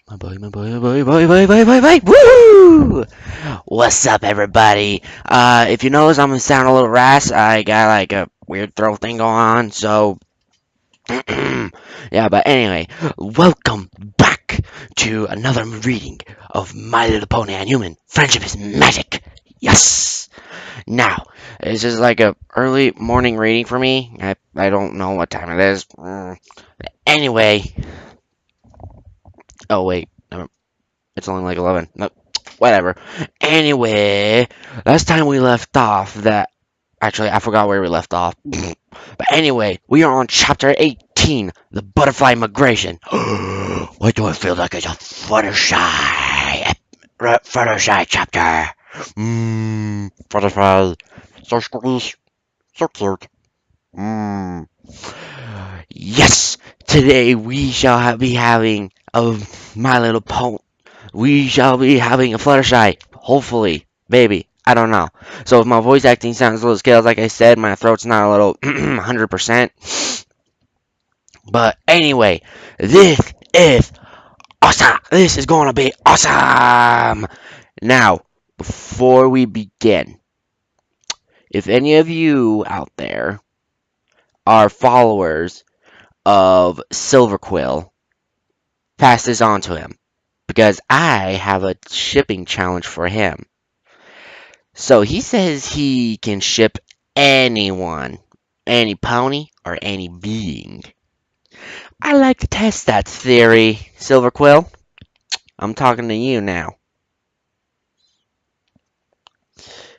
My boy, my boy, my boy, boy, boy, boy, boy, boy, woo! What's up, everybody? If you notice, I'm gonna sound a little raspy. I got like a weird throat thing going on, so yeah. But anyway, welcome back to another reading of My Little Pony and Human. Friendship is magic. Yes. Now, it's just like a early morning reading for me. I don't know what time it is. Anyway, oh wait, it's only like 11. Nope. Whatever. Anyway, last time we left off that actually I forgot where we left off. But anyway, we are on chapter 18, the butterfly migration. Why do I feel like it's a Fluttershy chapter? Butterfly, so squeeze, so cute. Mmm. Yes, today we shall be having a My Little Pony. We shall be having a Fluttershy. Hopefully. Maybe. I don't know. So if my voice acting sounds a little scales, like I said, my throat's not a little 100%. But anyway, this is awesome. This is going to be awesome. Now, before we begin, if any of you out there are followers of Silverquill, pass this on to him. Because I have a shipping challenge for him. So he says he can ship anyone, any pony, or any being. I like to test that theory, Silverquill. I'm talking to you now.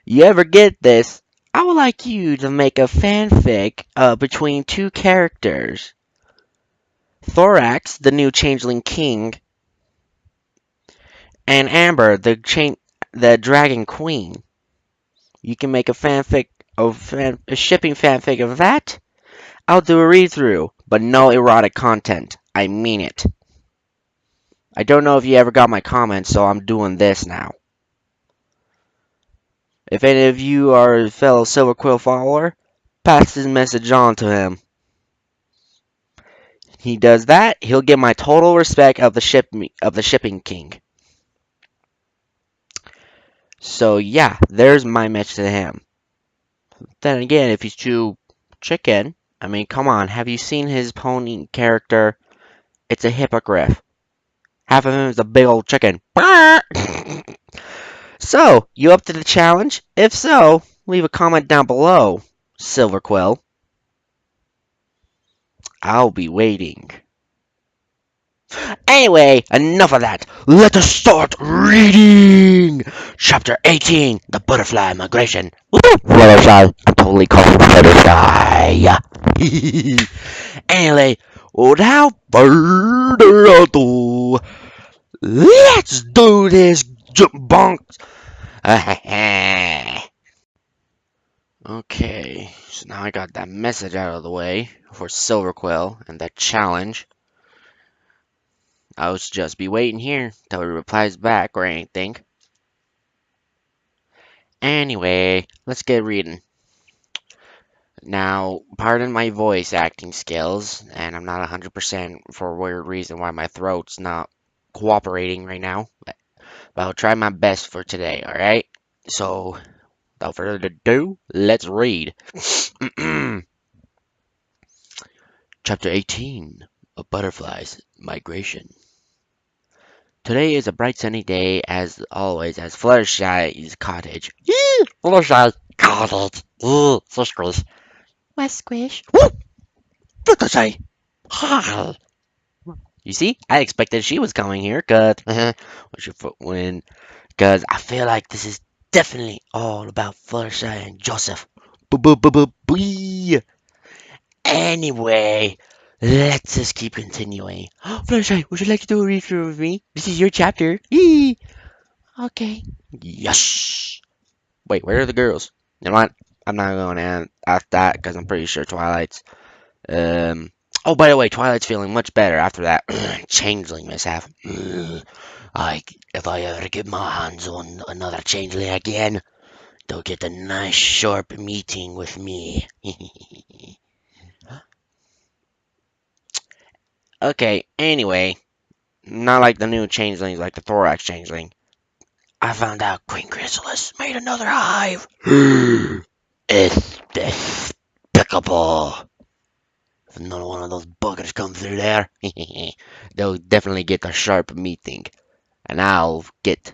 You ever get this? I would like you to make a fanfic between two characters. Thorax, the new changeling king, and Amber, the dragon queen. You can make a fanfic of a shipping fanfic of that. I'll do a read through, but no erotic content. I mean it. I don't know if you ever got my comments, so I'm doing this now. If any of you are a fellow Silverquill follower, pass this message on to him. He does that, he'll get my total respect of the shipping king. So yeah, there's my message to him. Then again, if he's too chicken, I mean, come on, have you seen his pony character? It's a hippogriff. Half of him is a big old chicken. So, you up to the challenge? If so, leave a comment down below, Silverquill. I'll be waiting. Anyway, enough of that. Let us start reading! Chapter 18, The Butterfly Migration. Woo! Fluttershy. I'm totally calling Fluttershy. Anyway, without further ado, let's do this, bonks. Okay, so now I got that message out of the way for Silverquill and that challenge. I'll just be waiting here till he replies back or anything. Anyway, let's get reading. Now, pardon my voice acting skills, and I'm not 100% for a weird reason why my throat's not cooperating right now. But I'll try my best for today, alright? So, without further ado, let's read. Chapter 18, A Butterfly's Migration. Today is a bright sunny day, as always, at Fluttershy's cottage. Yee! Fluttershy's cottage. So squish. West Squish. Woo! Fluttershy. Hi. You see, I expected she was coming here, cause what's your foot win? Cause I feel like this is definitely all about Fluttershy and Joseph. Boo. Anyway, let's just keep continuing. Fluttershy, would you like to do a read through with me? This is your chapter. Yee. Okay. Yes. Wait, where are the girls? You know what? I'm not going to ask that because I'm pretty sure Twilight's. Oh, by the way, Twilight's feeling much better after that changeling mishap. Like, if I ever get my hands on another changeling again, they'll get a nice sharp meeting with me. Okay, anyway, Not like the new changelings, like the thorax changeling. I found out Queen Chrysalis made another hive. It's despicable. If another one of those buggers come through there, they'll definitely get a sharp meeting, and get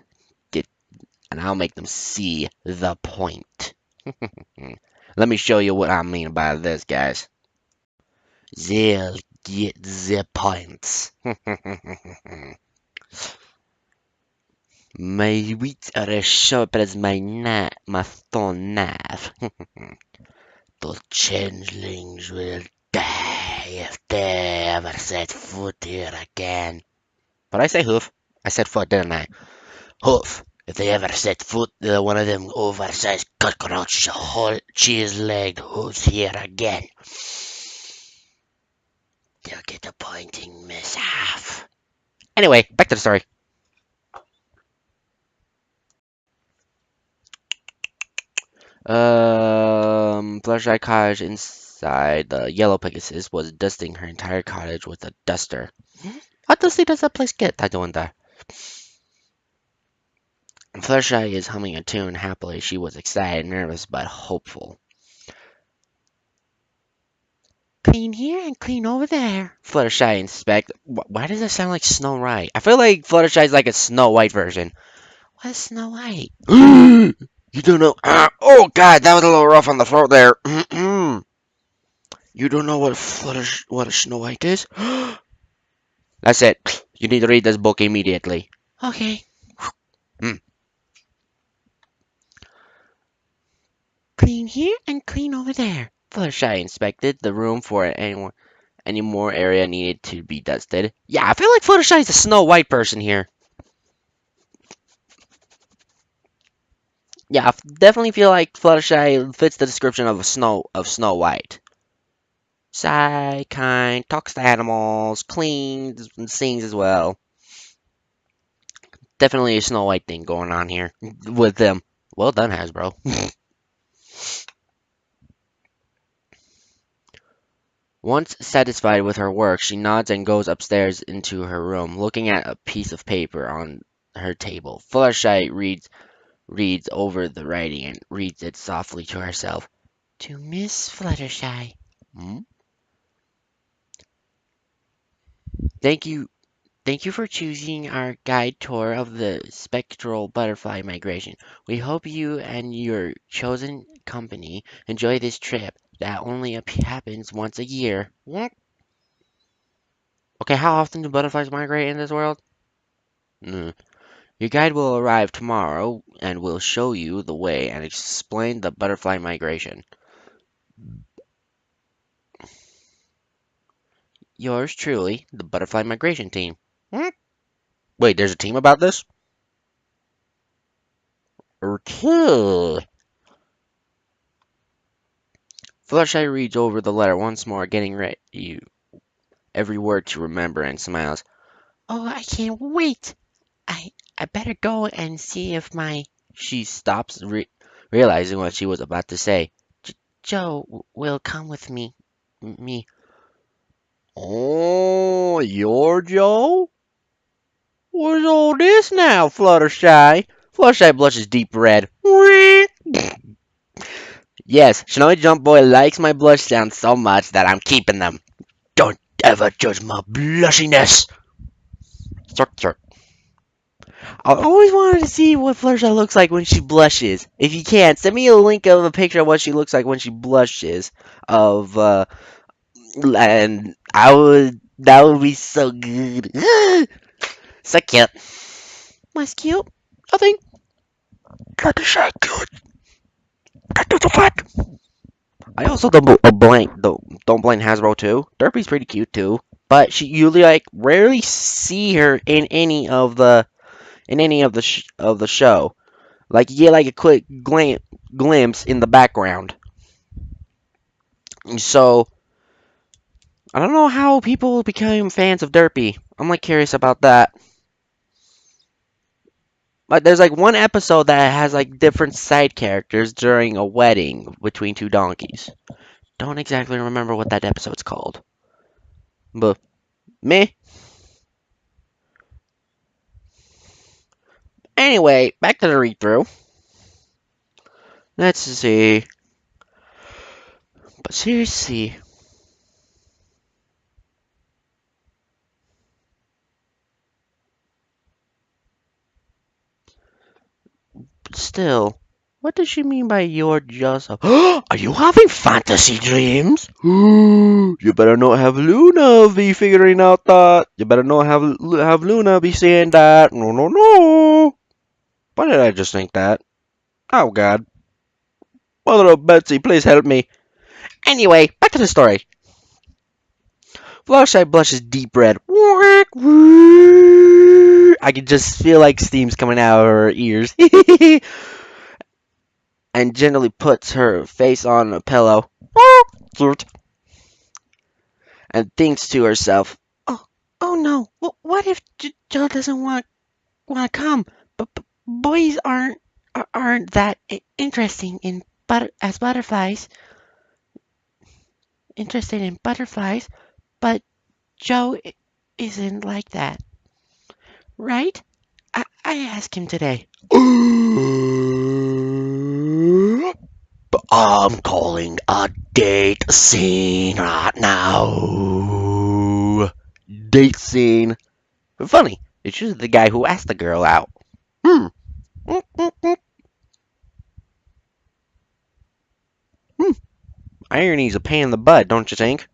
and I'll make them see the point. Let me show you what I mean by this, guys. They'll get the points. My wits are as sharp as my stone knife. Those changelings will die if they ever set foot here again. But I say hoof. I said foot, didn't I? Hoof. If they ever set foot, one of them oversized cockroach whole cheese-legged hoofs here again, they'll get a pointing miss half. Anyway, back to the story. Fluttershy Cottage inside the Yellow Pegasus was dusting her entire cottage with a duster. How dusty does that place get? I wonder. Fluttershy is humming a tune happily. She was excited, nervous, but hopeful. Clean here and clean over there. Fluttershy inspect. Why does that sound like Snow White? I feel like Fluttershy is like a Snow White version. What's Snow White? You don't know. Oh God, that was a little rough on the throat there. You don't know what a Snow White is? That's it. You need to read this book immediately. Okay. Clean here and clean over there. Fluttershy inspected the room for any more area needed to be dusted. Yeah, I feel like Fluttershy is a Snow White person here. Yeah, I definitely feel like Fluttershy fits the description of Snow White. Shy, kind, talks to animals, cleans and sings as well. Definitely a Snow White thing going on here with them. Well done, Hasbro. Once satisfied with her work, she nods and goes upstairs into her room, looking at a piece of paper on her table. Fluttershy reads over the writing and reads it softly to herself. To Miss Fluttershy. Hmm? Thank you. Thank you for choosing our guide tour of the spectral butterfly migration. We hope you and your chosen company enjoy this trip that only happens once a year. What? Okay, how often do butterflies migrate in this world? Mm. Your guide will arrive tomorrow and will show you the way and explain the butterfly migration. Yours truly, the butterfly migration team. What? Wait, there's a team about this? Okay. Fluttershy reads over the letter once more, getting ready every word to remember, and smiles. Oh, I can't wait. I better go and see if my... She stops, realizing what she was about to say. Joe will come with me. Oh, you're Joe? What's all this now, Fluttershy? Fluttershy blushes deep red. Yes, Snowy Jump Boy likes my blush sounds so much that I'm keeping them. Don't ever judge my blushiness. Sort. I always wanted to see what Fluttershy looks like when she blushes. If you can, send me a link of a picture of what she looks like when she blushes. And that would be so good. So cute. What's cute? Nothing. Fluttershy cute. Cut to the fuck. I also don't blame Hasbro too. Derpy's pretty cute too, but you like rarely see her in any of the of the show. Like you get like a quick glimpse in the background. So I don't know how people became fans of Derpy. I'm like curious about that. Like there's like one episode that has like different side characters during a wedding between two donkeys. Don't exactly remember what that episode's called. But meh. Anyway, back to the read-through. Let's see. But seriously, still, what does she mean by you're just a... Are you having fantasy dreams? You better not have Luna be figuring out that. You better not have Luna be saying that. No, no, no. Why did I just think that? Oh, God. Mother of Betsy, please help me. Anyway, back to the story. Fluttershy blushes deep red. I can just feel like steam's coming out of her ears. And generally puts her face on a pillow. And thinks to herself, "Oh, oh no! What if Joe doesn't want to come? But boys aren't that interesting in as butterflies. Interested in butterflies, but Joe isn't like that, right? I asked him today." But I'm calling a date scene right now. Date scene. Funny, it's usually the guy who asked the girl out. Hmm. Hmm. Irony's a pain in the butt, don't you think?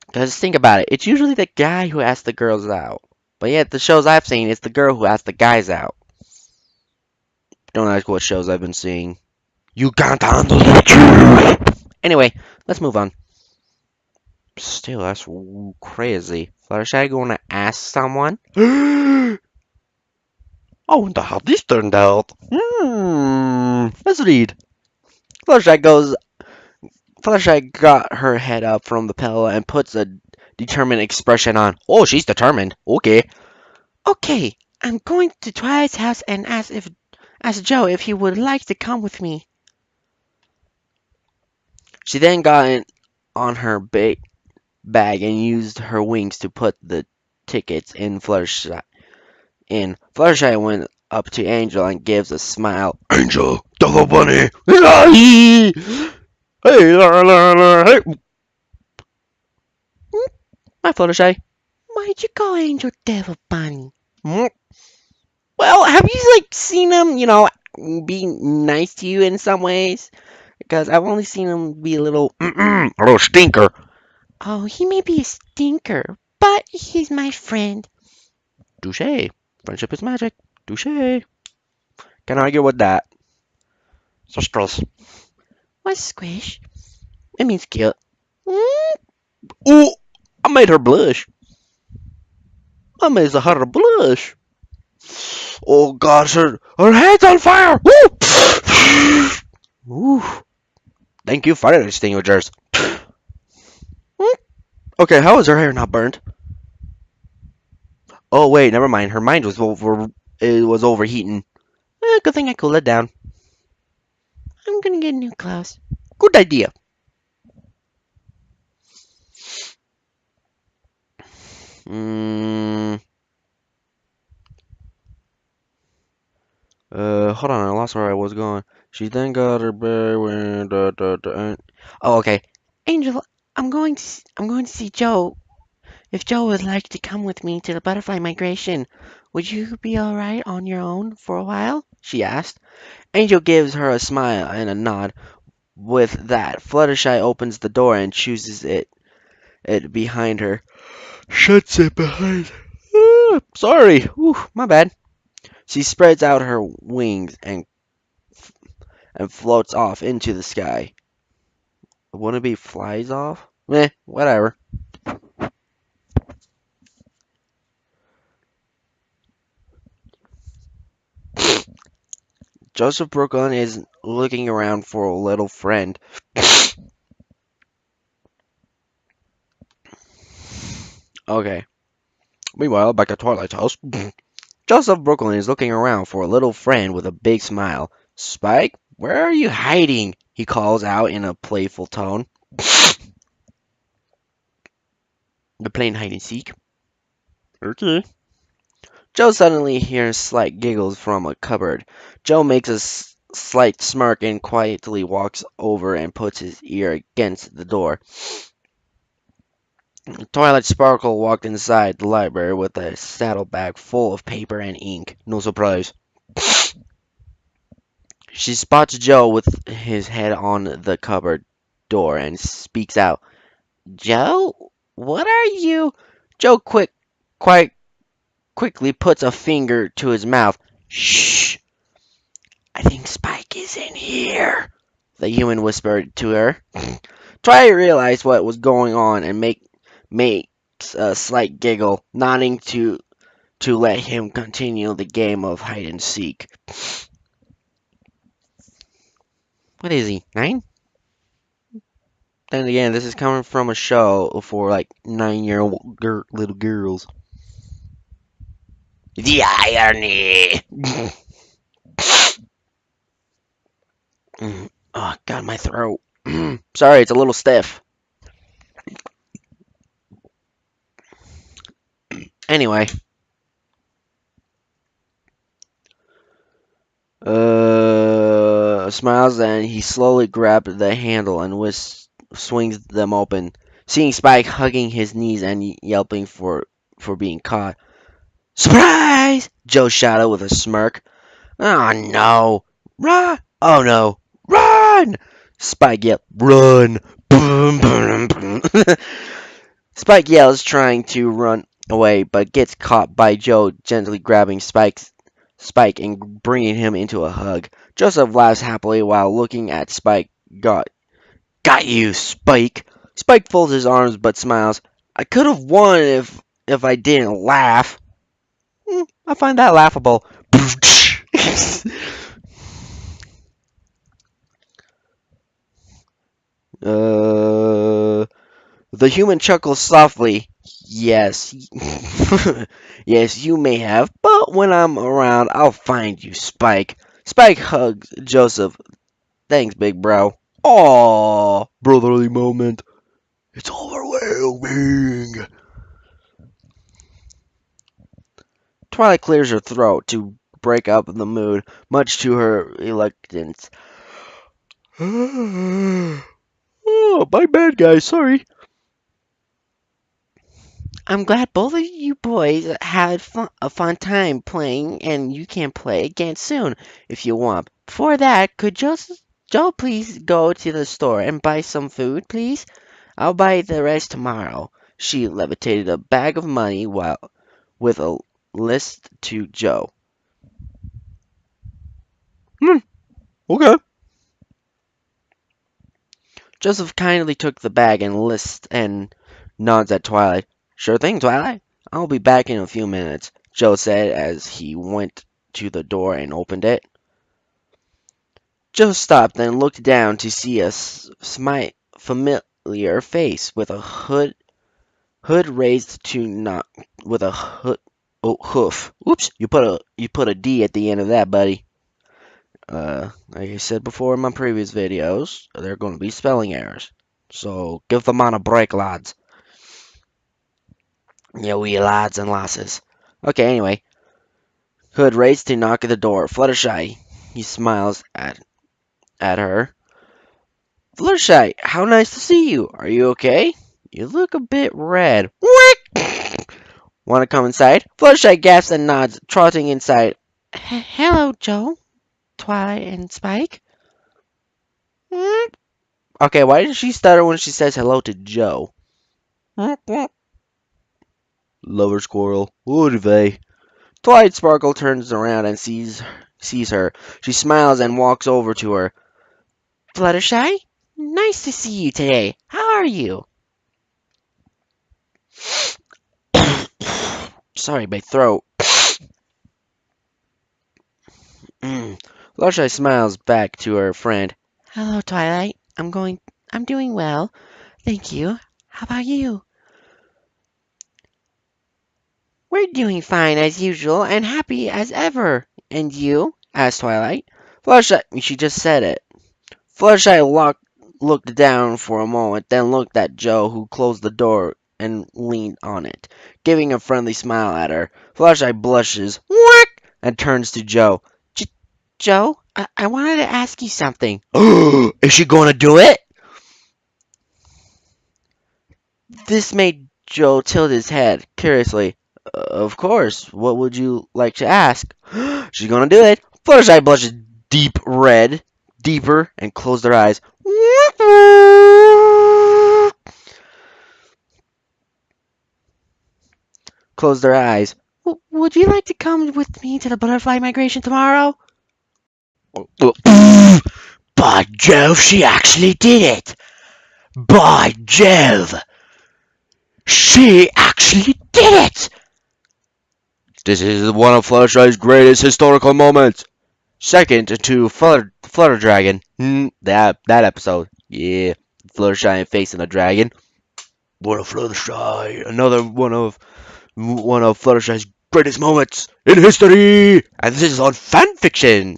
Because think about it, it's usually the guy who asks the girls out. But yet, the shows I've seen, it's the girl who asks the guys out. Don't ask what shows I've been seeing. You can't handle the truth! Anyway, let's move on. Still, that's crazy. Fluttershy going to ask someone? I wonder how this turned out. Let's read. Fluttershy goes. Fluttershy got her head up from the pillow and puts a determined expression on. Oh, she's determined. Okay. Okay, I'm going to Twilight's house and ask Joe if he would like to come with me. She then got on her bag and used her wings to put the tickets in Fluttershy. Fluttershy went up to Angel and gives a smile. Angel, Double Bunny! Hey, hey! My Fluttershy. Why'd you call Angel Devil Bunny? Well, have you seen him, be nice to you in some ways? Because I've only seen him be a little a little stinker. Oh, he may be a stinker, but he's my friend. Touche. Friendship is magic. Touche. Can't argue with that. So stress. What's squish? It means cute. Ooh, I made her blush. I made her blush. Oh gosh, her head's on fire! Woo! Ooh. Thank you, fire extinguishers. Okay, how is her hair not burnt? Oh wait, never mind. Her mind was overheating. Good thing I cooled it down. I'm gonna get new clothes. Good idea. Hold on, I lost where I was going. She then got her bear when Oh, okay. Angel, I'm going to see Joe. If Joe would like to come with me to the butterfly migration, would you be alright on your own for a while? She asked. Angel gives her a smile and a nod. With that, Fluttershy opens the door and chooses it behind her. Shuts it behind. Sorry. Ooh, my bad. She spreads out her wings and floats off into the sky. Wouldn't it be flies off? Whatever. Joseph Brooklyn is looking around for a little friend. Okay. Meanwhile, back at Twilight's house, Joseph Brooklyn is looking around for a little friend with a big smile. Spike, where are you hiding? He calls out in a playful tone. They're playing hide and seek. Okay. Joe suddenly hears slight giggles from a cupboard. Joe makes a slight smirk and quietly walks over and puts his ear against the door. Twilight Sparkle walked inside the library with a saddlebag full of paper and ink. No surprise. She spots Joe with his head on the cupboard door and speaks out. Joe, what are you? Joe quickly puts a finger to his mouth. Shh! I think Spike is in here, the human whispered to her. Twilight realized what was going on and makes a slight giggle, nodding to let him continue the game of hide and seek. What is he, 9? Then again, this is coming from a show for like 9-year-old little girls. The irony! Oh, God, my throat. Sorry, it's a little stiff. Anyway. Smiles and he slowly grabbed the handle and swings them open, seeing Spike hugging his knees and yelping for being caught. Surprise! Joe shouted with a smirk. Oh no! Run! Oh no! Run! Spike yelled, Run! Boom, boom, boom. Spike yells, trying to run away, but gets caught by Joe gently grabbing Spike and bringing him into a hug. Joseph laughs happily while looking at Spike. Got you, Spike! Spike folds his arms but smiles. I could have won if I didn't laugh. I find that laughable. The human chuckles softly. Yes. Yes, you may have, but when I'm around, I'll find you, Spike. Spike hugs Joseph. Thanks, big bro. Aww, brotherly moment. It's overwhelming. Twilight clears her throat to break up the mood, much to her reluctance. Oh, my bad, guys. Sorry. I'm glad both of you boys had a fun time playing, and you can play again soon if you want. Before that, could Joe please go to the store and buy some food, please? I'll buy the rest tomorrow. She levitated a bag of money with a list to Joe. Okay. Joseph kindly took the bag and list and nods at Twilight. Sure thing, Twilight. I'll be back in a few minutes, Joe said as he went to the door and opened it. Joe stopped and looked down to see a familiar face with a hood raised to knock with a hoof. Oops, you put a D at the end of that, buddy. Like I said before in my previous videos, there are going to be spelling errors. So give them on a break, lads. Yeah, we lads and lasses. Okay, anyway. Hood raised to knock at the door. Fluttershy. He smiles at her. Fluttershy, how nice to see you. Are you okay? You look a bit red. Want to come inside? Fluttershy gasps and nods, trotting inside. Hello, Joe, Twilight, and Spike. Okay, why does she stutter when she says hello to Joe? Lover squirrel. Would they? Twilight Sparkle turns around and sees her. She smiles and walks over to her. Fluttershy, nice to see you today. How are you? Sorry, my throat. Fluttershy smiles back to her friend. Hello, Twilight. I'm doing well. Thank you. How about you? We're doing fine as usual and happy as ever. And you? Asked Twilight. Fluttershy, she just said it. Fluttershy looked down for a moment, then looked at Joe, who closed the door and leaned on it, giving a friendly smile at her. Fluttershy blushes, whack, and turns to Joe. Joe, I wanted to ask you something. Is she going to do it? This made Joe tilt his head curiously. Of course. What would you like to ask? She's going to do it. Fluttershy blushes deep red, deeper, and closed her eyes. Closed her eyes. Would you like to come with me to the butterfly migration tomorrow? By Jove, she actually did it! By Jove! She actually did it! This is one of Fluttershy's greatest historical moments. Second to Flutter Dragon. That episode. Yeah, Fluttershy facing a dragon. One of Fluttershy. Another one of Fluttershy's greatest moments in history. And this is on fanfiction.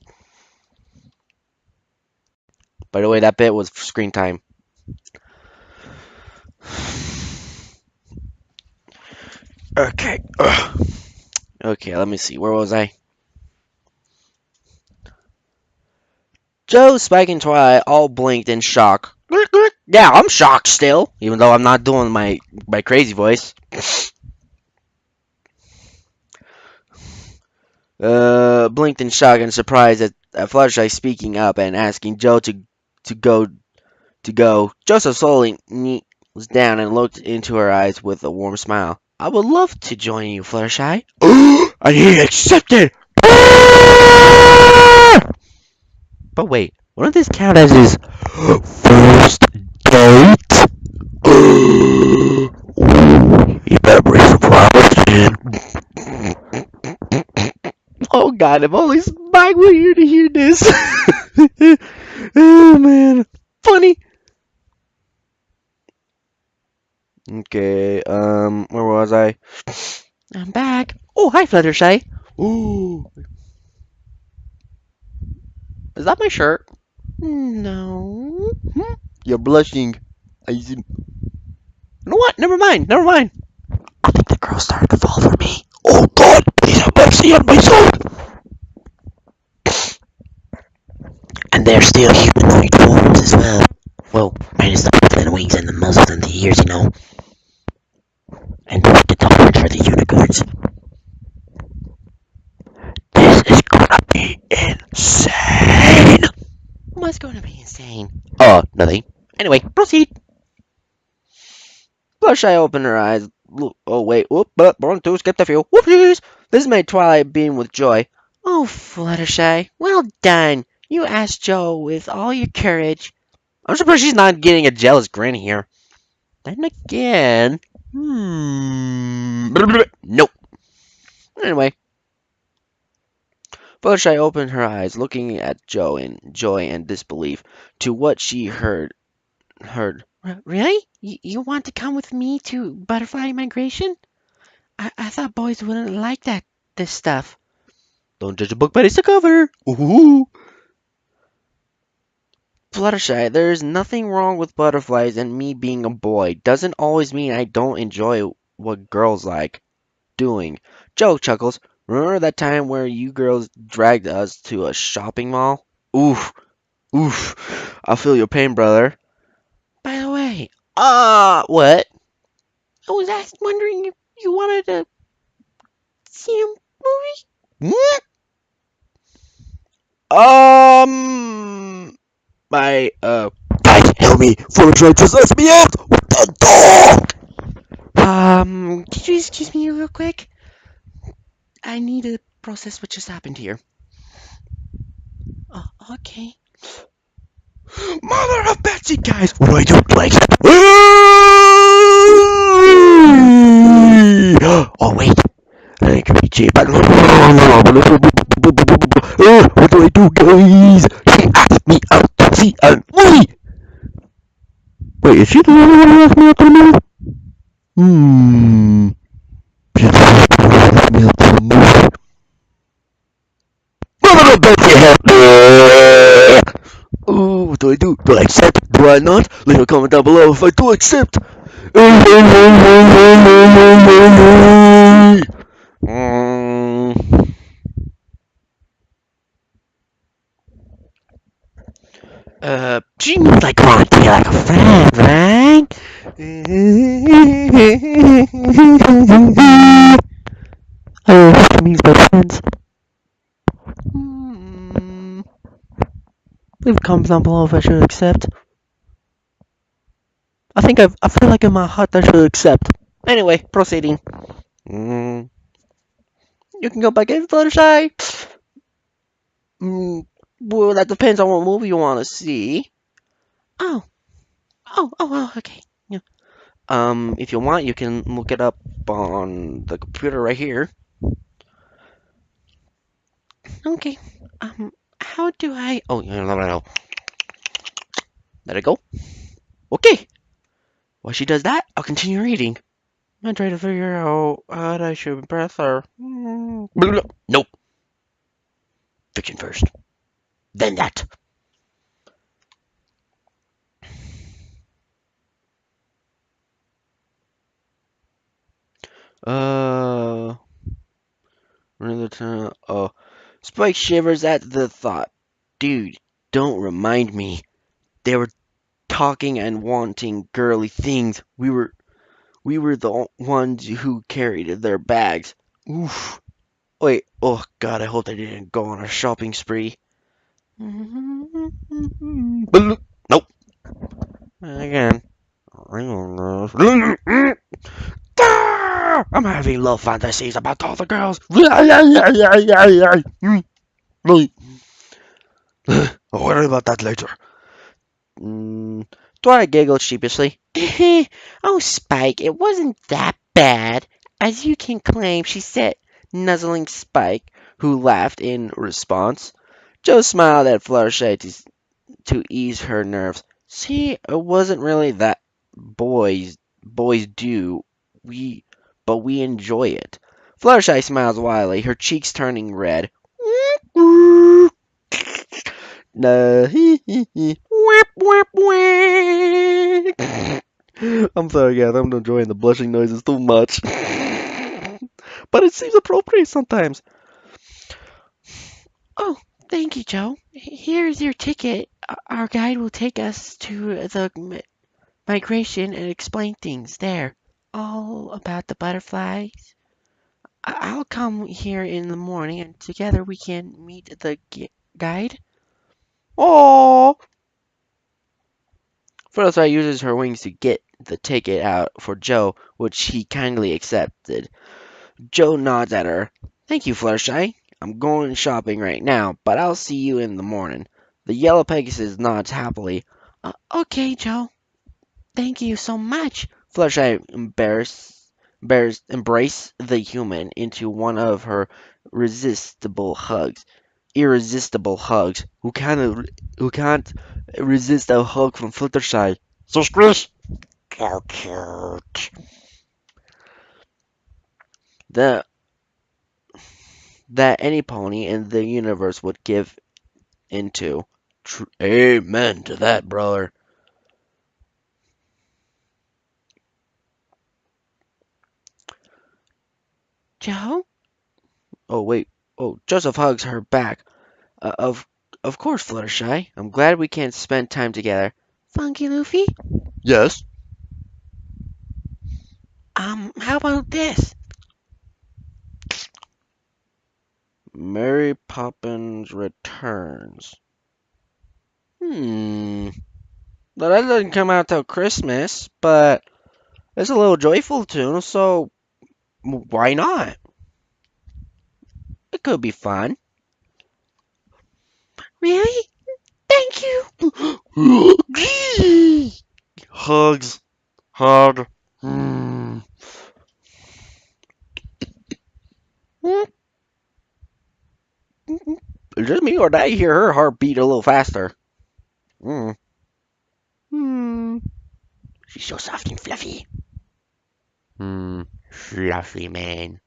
By the way, that bit was screen time. Okay. Okay, let me see. Where was I? Joe, Spike, and Twilight all blinked in shock. Yeah, I'm shocked still, even though I'm not doing my crazy voice. Blinked in shock and surprise at Fluttershy speaking up and asking Joe to go. Joseph slowly was down and looked into her eyes with a warm smile. I would love to join you, Fluttershy. And he accepted! But wait, wouldn't this count as his first date? He better bring some flowers in. Oh God, if only Spike were here to hear this. Oh man, funny. Okay, where was I? I'm back. Oh, hi, Fluttershy. Ooh. Is that my shirt? No. You're blushing. I see. You know what? Never mind. I think the girl's starting to fall for me. Oh God, please have mercy on my soul. And they're still humanoid forms as well. Well, minus the mouth and wings and the muzzle and the ears, you know. And the top for the unicorns. This is gonna be insane. What's gonna be insane? Oh, nothing. Anyway, proceed. Fluttershy opened her eyes. Oh wait, wrong two, skipped a few. Whoopsies! This made Twilight beam with joy. Oh, Fluttershy, well done. You asked Joe with all your courage. I'm surprised she's not getting a jealous grin here. Then again, nope. Anyway, Fluttershy opened her eyes, looking at Joe in joy and disbelief to what she heard. Really? You want to come with me to butterfly migration? I thought boys wouldn't like this stuff. Don't judge a book by its cover. Ooh. Fluttershy, there's nothing wrong with butterflies, and me being a boy doesn't always mean I don't enjoy what girls like doing. Joe chuckles. Remember that time where you girls dragged us to a shopping mall? Oof. I feel your pain, brother. By the way, what? I was wondering if you wanted to see a movie? Guys, help me! Fluttershy just lets me out with the door! Could you excuse me real quick? I need to process what just happened here. Oh, okay. Mother of Betsy, guys! What do I do? Like oh, wait. I can reach it. What do I do, guys? She asked me out to see a movie! Wait, is she the one who asked me out to the movie? She's the one who asked me out to the movie. Mother of Betsy, help me! Oh, what do I do? Do I accept? Do I not? Leave a comment down below if I do accept. She means like want to be like a friend, right? Oh, she means by friends. Leave comments down below if I should accept. I feel like in my heart I should accept. Anyway, proceeding. You can go back in Fluttershy. Well, that depends on what movie you want to see. Oh, okay. Yeah. If you want, you can look it up on the computer right here. Okay. How do I? Oh, no. Let it go. Okay. While she does that, I'll continue reading. I try to figure out how I should impress her. Nope. Fiction first. Then that. Another time. Oh, Spike shivers at the thought. Dude, don't remind me. They were talking and wanting girly things. We were the ones who carried their bags. Oof. Wait. Oh God. I hope they didn't go on a shopping spree. Nope. Again. I'm having love fantasies about all the girls. I'll worry about that later. Dora giggled sheepishly. Oh, Spike, it wasn't that bad, as you can claim, she said, nuzzling Spike, who laughed in response. Joe smiled at Fluttershy to ease her nerves. See, it wasn't really that boys do. But we enjoy it. Fluttershy smiles wildly, her cheeks turning red. No, I'm sorry, guys. I'm enjoying the blushing noises too much. But it seems appropriate sometimes. Oh, thank you, Joe. Here's your ticket. Our guide will take us to the migration and explain things there. All about the butterflies. I'll come here in the morning and together we can meet the guide. Oh! Fluttershy uses her wings to get the ticket out for Joe, which he kindly accepted. Joe nods at her. Thank you, Fluttershy. I'm going shopping right now, but I'll see you in the morning. The yellow Pegasus nods happily. Okay, Joe. Thank you so much. Fluttershy embraced the human into one of her irresistible hugs. Who can't resist a hug from Fluttershy? So squish. How cute. The that any pony in the universe would give into. Amen to that, brother. Joe? Oh wait. Oh, Joseph hugs her back. Uh, of of course, Fluttershy. I'm glad we can spend time together. Funky Luffy? Yes. How about this? Mary Poppins Returns. Well, that doesn't come out till Christmas, but it's a little joyful tune, so why not? It could be fun. Really? Thank you. Hugs. Hug. Is it me or did I hear her heart beat a little faster? Mm. She's so soft and fluffy. Fluffy man.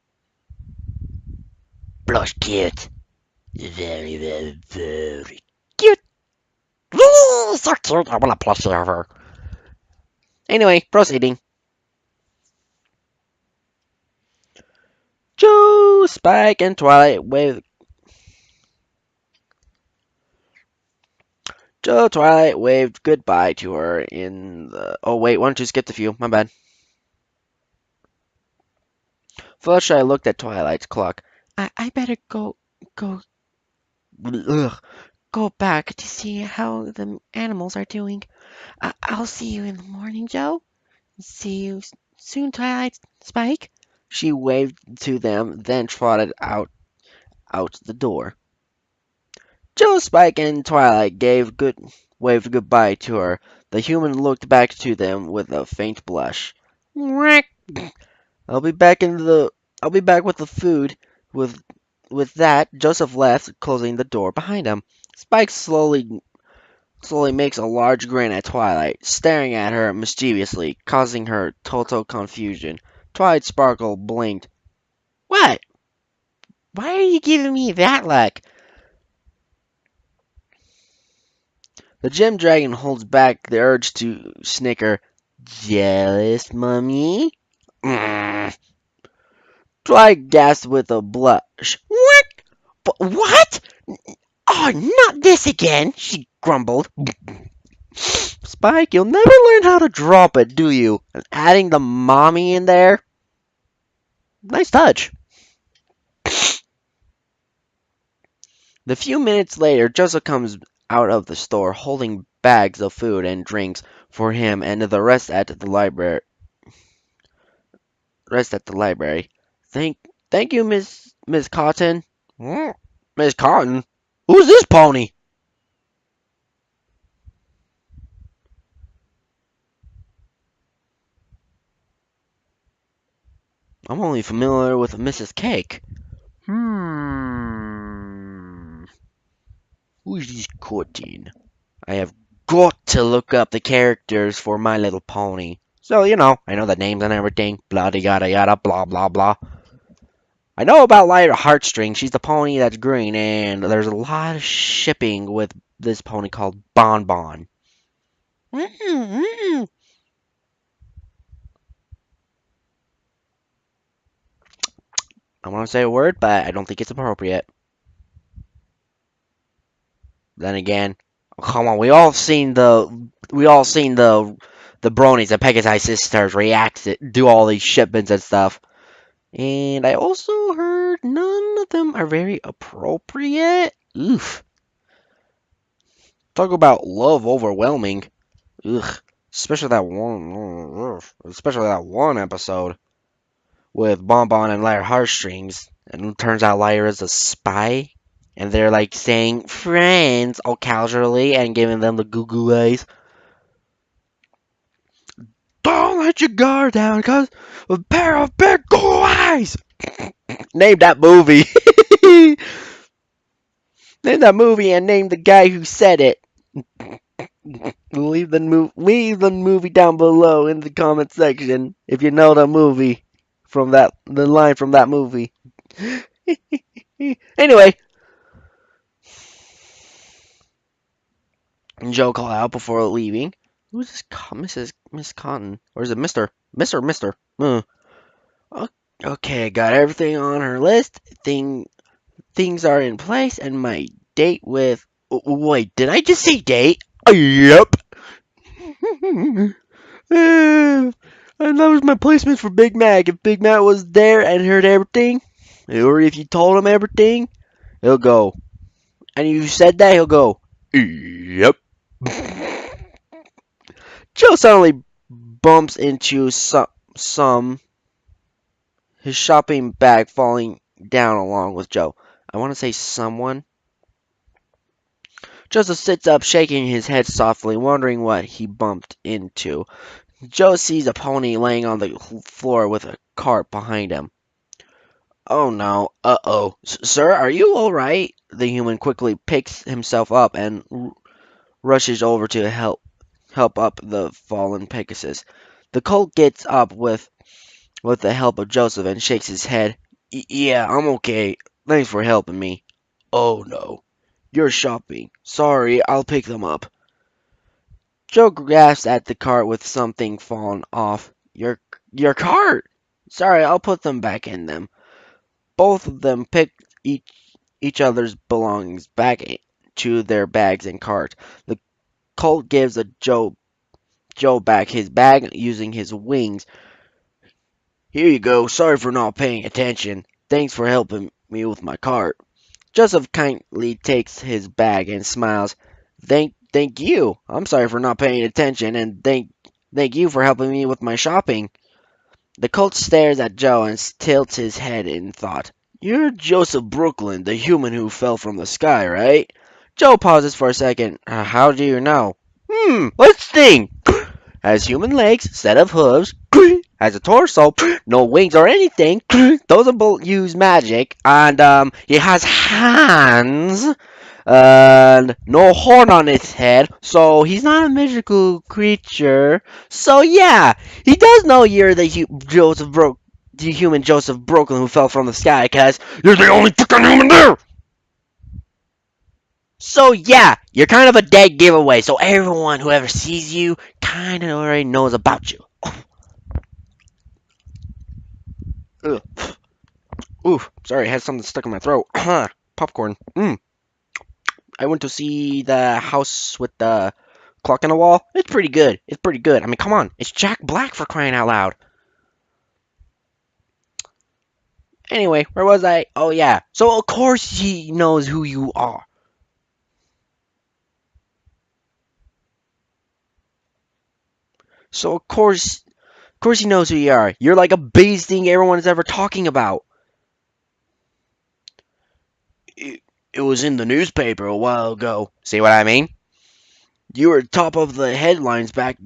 Blush cute. Very, very, very cute. Ooh, so cute. I want to plush her. Anyway, proceeding. Spike and Twilight waved. Twilight waved goodbye to her in the. Oh wait, why don't you skip the few? My bad. Fluttershy looked at Twilight's clock. I better go ugh, go back to see how the animals are doing. I'll see you in the morning, Joe. See you soon, Twilight Spike. She waved to them, then trotted out the door. Joe, Spike, and Twilight waved goodbye to her. The human looked back to them with a faint blush. Whack. I'll be back in the. I'll be back with the food. With that, Joseph left, closing the door behind him. Spike slowly makes a large grin at Twilight, staring at her mischievously, causing her total confusion. Twilight Sparkle blinked. What? Why are you giving me that look? The gem dragon holds back the urge to snicker. Jealous, mummy? Mm. Twilight gasped with a blush. What? What? Oh, not this again, she grumbled. Spike, you'll never learn how to drop it, do you? And adding the mommy in there? Nice touch. The few minutes later, Joseph comes out of the store holding bags of food and drinks for him and the rest at the library. Thank you, Miss Cotton. Miss Cotton? Who's this pony? I'm only familiar with Mrs. Cake. Who's this Cotton? I have got to look up the characters for My Little Pony. So, I know the names and everything. Blah yada yada, blah blah blah. I know about Lyra Heartstring. She's the pony that's green, and there's a lot of shipping with this pony called Bon Bon. I want to say a word, but I don't think it's appropriate. Then again, come on, we all seen the Bronies, the Pegasi sisters react to do all these shipments and stuff. And I also heard none of them are very appropriate. Oof. Talk about love overwhelming. Ugh. Especially that one episode with Bon Bon and Lyra Heartstrings. And it turns out Lyra's a spy. And they're like saying friends all casually and giving them the goo goo eyes. Don't let your guard down, cause a pair of big goo eyes. Name that movie. Name that movie and name the guy who said it. Leave the movie down below in the comment section if you know the movie the line from that movie. Anyway, Joe called out before leaving. Who's this Miss Cotton? Or is it Mister? Okay, got everything on her list. Things are in place, and my date with. Wait, did I just say date? Yep. And that was my placement for Big Mac. If Big Mac was there and heard everything, or if you told him everything, he'll go. And you said that, he'll go. Yep. Joe suddenly bumps into his shopping bag falling down along with Joe. I want to say someone. Joseph sits up, shaking his head softly, wondering what he bumped into. Joe sees a pony laying on the floor with a cart behind him. Oh no, uh-oh. Sir, are you alright? The human quickly picks himself up and rushes over to help up the fallen Pegasus. The colt gets up with the help of Joseph and shakes his head. Yeah, I'm okay. Thanks for helping me. Oh no. You're shopping. Sorry, I'll pick them up. Joe grasps at the cart with something fallen off. Your cart! Sorry, I'll put them back in them. Both of them pick each other's belongings back to their bags and cart. The colt gives a Joe back his bag using his wings. Here you go. Sorry for not paying attention. Thanks for helping me with my cart. Joseph kindly takes his bag and smiles. Thank you. I'm sorry for not paying attention, and thank you for helping me with my shopping. The colt stares at Joe and tilts his head in thought. You're Joseph Brooklyn, the human who fell from the sky, right? Joe pauses for a second. How do you know? Let's think. Has human legs, set of hooves, has a torso, no wings or anything, doesn't use magic, and he has hands, and no horn on his head, so he's not a magical creature. So yeah, he does know you're the human Joseph Brooklyn who fell from the sky, cause you're the only fucking human there. So yeah, you're kind of a dead giveaway. So everyone who ever sees you kind of already knows about you. Ugh. Ooh, sorry, I had something stuck in my throat. Popcorn. I went to see the house with the clock on the wall. It's pretty good. It's pretty good. I mean, come on. It's Jack Black for crying out loud. Anyway, where was I? Oh, yeah. So, of course, he knows who you are. So, of course he knows who you are. You're like a biggest thing everyone is ever talking about. It was in the newspaper a while ago. See what I mean? You were top of the headlines back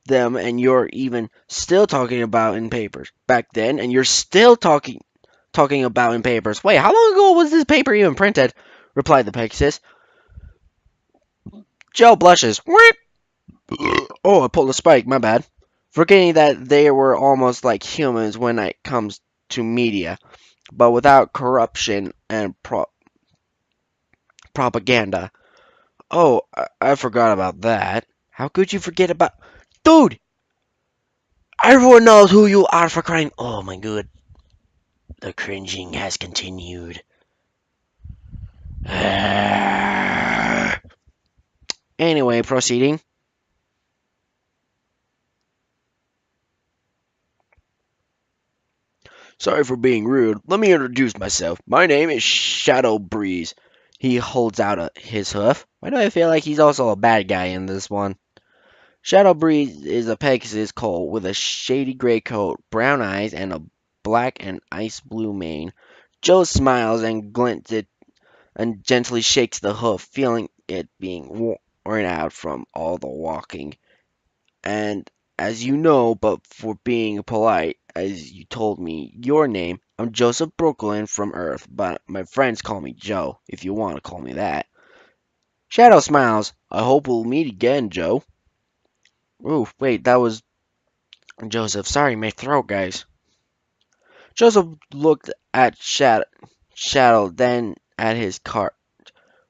them, and you're even still talking about in papers back then, and you're still talking about in papers. Wait, how long ago was this paper even printed? Replied the Pegasus. Joe blushes. Oh, I pulled a spike. My bad. Forgetting that they were almost like humans when it comes to media, but without corruption and propaganda. Oh, I forgot about that. How could you forget about... Dude! Everyone knows who you are for crying... Oh my god. The cringing has continued. Anyway, proceeding. Sorry for being rude. Let me introduce myself. My name is Shadow Breeze. He holds out his hoof. Why do I feel like he's also a bad guy in this one? Shadow Breeze is a Pegasus colt with a shady gray coat, brown eyes, and a black and ice blue mane. Joe smiles and glints it and gently shakes the hoof, feeling it being worn out from all the walking. And as you know, but for being polite, as you told me your name, I'm Joseph Brooklyn from Earth, but my friends call me Joe, if you want to call me that. Shadow smiles. I hope we'll meet again, Joe. Ooh, wait, that was Joseph. Sorry, my throat, guys. Joseph looked at Shadow, then at his cart.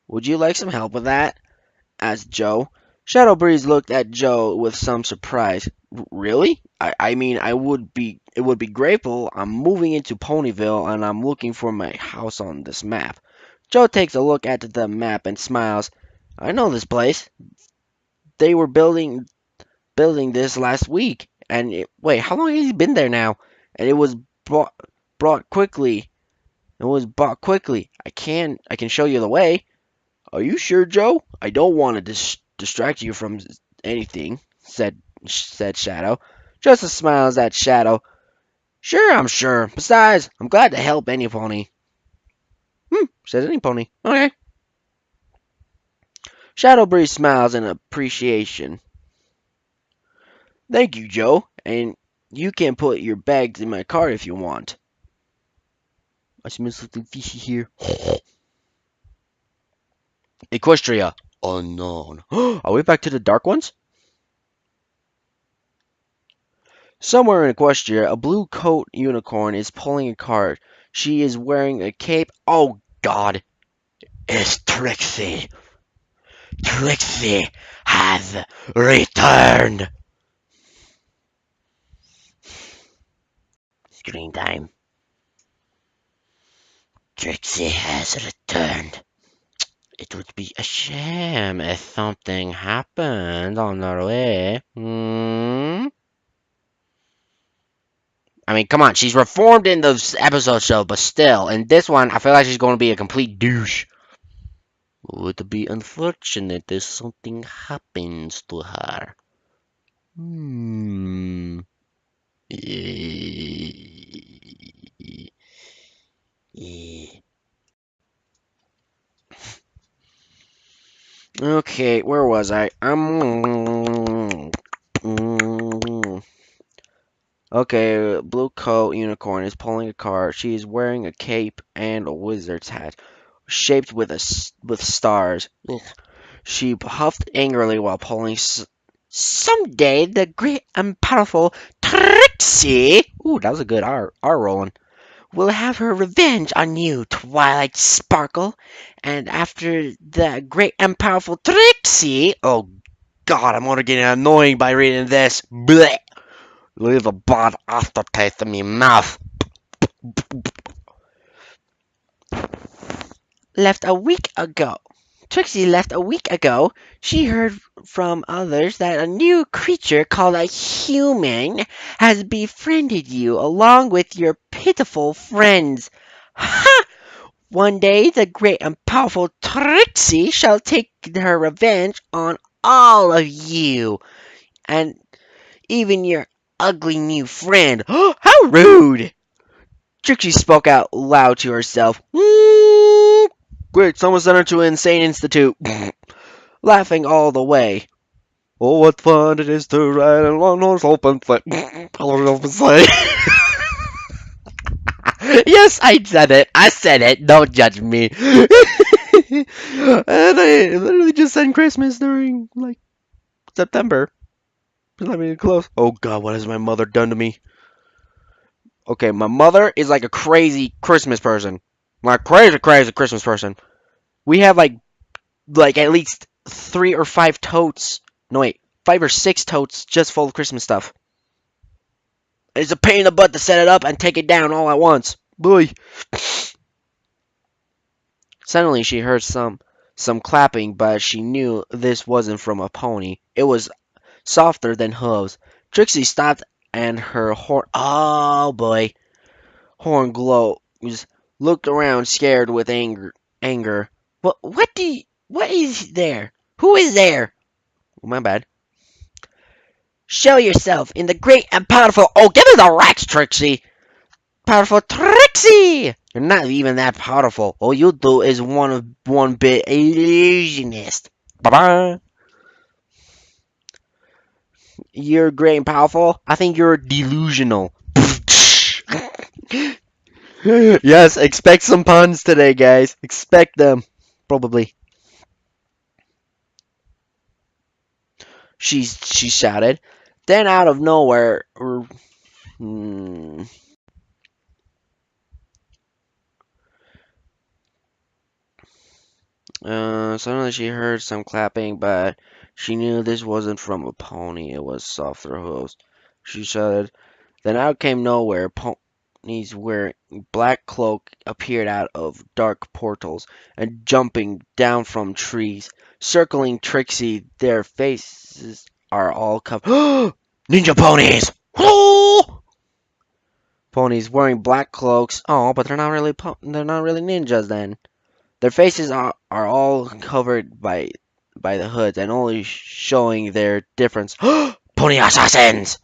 Would you like some help with that? Asked Joe. Shadow Breeze looked at Joe with some surprise. Really? I mean, it would be grateful. I'm moving into Ponyville and I'm looking for my house on this map. Joe takes a look at the map and smiles. I know this place. They were building this last week. And wait, how long has he been there now? And it was brought quickly. It was bought quickly. I can show you the way. Are you sure, Joe? I don't want to distract you from anything, said Shadow. Joseph smiles at Shadow. Sure, I'm sure. Besides, I'm glad to help any pony. Says any pony. Okay. Shadow Breeze smiles in appreciation. Thank you, Joe. And you can put your bags in my car if you want. I smell something fishy here. Equestria. Unknown. Are we back to the dark ones? Somewhere in Equestria, a blue coat unicorn is pulling a cart. She is wearing a cape. Oh god, it's Trixie. Trixie has returned. Screen time. Trixie has returned. It would be a shame if something happened on our way. I mean, come on, she's reformed in the episode show, but still, in this one, I feel like she's going to be a complete douche. Would it be unfortunate if something happens to her? Hmm. Okay, where was I? Okay, blue coat unicorn is pulling a cart. She is wearing a cape and a wizard's hat, shaped with stars. Ugh. She puffed angrily while pulling. Someday the great and powerful Trixie, ooh, that was a good R rolling, will have her revenge on you, Twilight Sparkle. And after the great and powerful Trixie, oh God, I'm gonna get annoying by reading this. Blech. Leave a bad aftertaste in my mouth. Left a week ago. Trixie left a week ago. She heard from others that a new creature called a human has befriended you along with your pitiful friends. Ha! One day the great and powerful Trixie shall take her revenge on all of you, and even your ugly new friend. How rude! Trixie spoke out loud to herself. Great, someone sent her to an insane institute. Laughing all the way. Oh, what fun it is to ride a one-horse open sleigh. Open sleigh. Yes, I said it. I said it. Don't judge me. And I literally just said Christmas during, like, September. Let me close. Oh, God, what has my mother done to me? Okay, my mother is like a crazy Christmas person. Like, crazy Christmas person. We have, like at least 3 or 5 totes. No, wait. 5 or 6 totes just full of Christmas stuff. It's a pain in the butt to set it up and take it down all at once. Boy. Suddenly she heard some clapping, but she knew this wasn't from a pony. It was softer than hooves. Trixie stopped and her horn, oh boy, horn glows, looked around scared with anger. What is there? Who is there? Oh, my bad. Show yourself in the great and powerful, oh, give me the racks, Trixie! Powerful Trixie! You're not even that powerful. All you do is one bit illusionist. Bye-bye. You're great and powerful? I think you're delusional. Yes, expect some puns today, guys. Expect them. Probably. She shouted. Then out of nowhere, suddenly she heard some clapping, but she knew this wasn't from a pony. It was softer hooves. She shouted. Then out came nowhere. Ponies wearing black cloak appeared out of dark portals and jumping down from trees, circling Trixie. Their faces are all covered. Ninja ponies! Oh! Ponies wearing black cloaks. Oh, but they're not really ninjas then. Their faces are all covered by the hoods and only showing their difference. Pony assassins!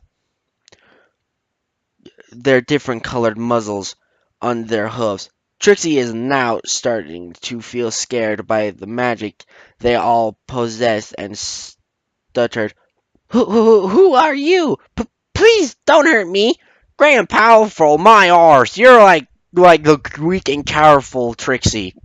Their different colored muzzles on their hooves. Trixie is now starting to feel scared by the magic they all possess and stuttered. Who are you? Please don't hurt me. Great and powerful, my arse. You're like the weak and powerful Trixie.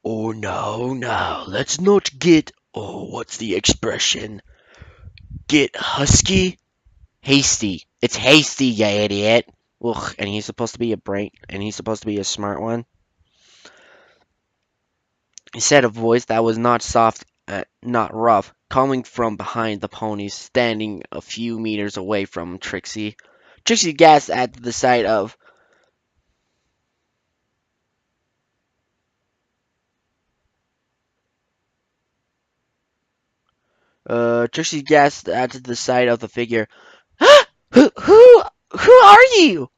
Oh no, no, let's not get, oh, what's the expression? Get husky? Hasty. It's hasty, you idiot. Ugh, and he's supposed to be a brain, and he's supposed to be a smart one. He said a voice that was not soft not rough, coming from behind the ponies, standing a few meters away from Trixie. Trixie gasped at the sight of Trixie gasped at the sight of the figure. Who are you?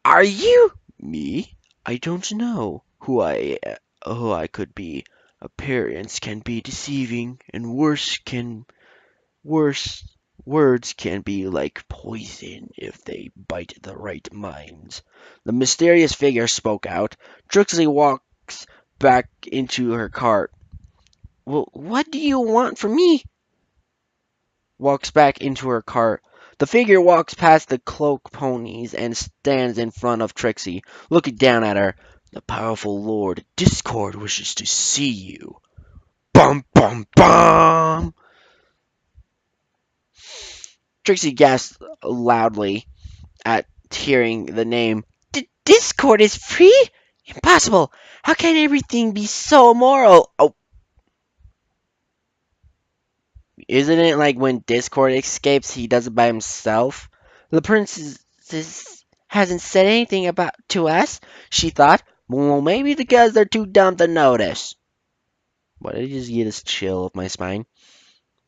Are you me? I don't know who I could be. Appearance can be deceiving, and worse words can be like poison if they bite the right minds. The mysterious figure spoke out. Trixie walks back into her cart. Well, what do you want from me? Walks back into her cart. The figure walks past the cloak ponies and stands in front of Trixie, looking down at her. The powerful Lord Discord wishes to see you. Bum bum bum! Trixie gasped loudly at hearing the name. Discord is free? Impossible! How can everything be so immoral? Oh, isn't it like when Discord escapes, he does it by himself? The princess hasn't said anything about to us, she thought. Well, maybe because they're too dumb to notice. Why did I just get this chill up my spine?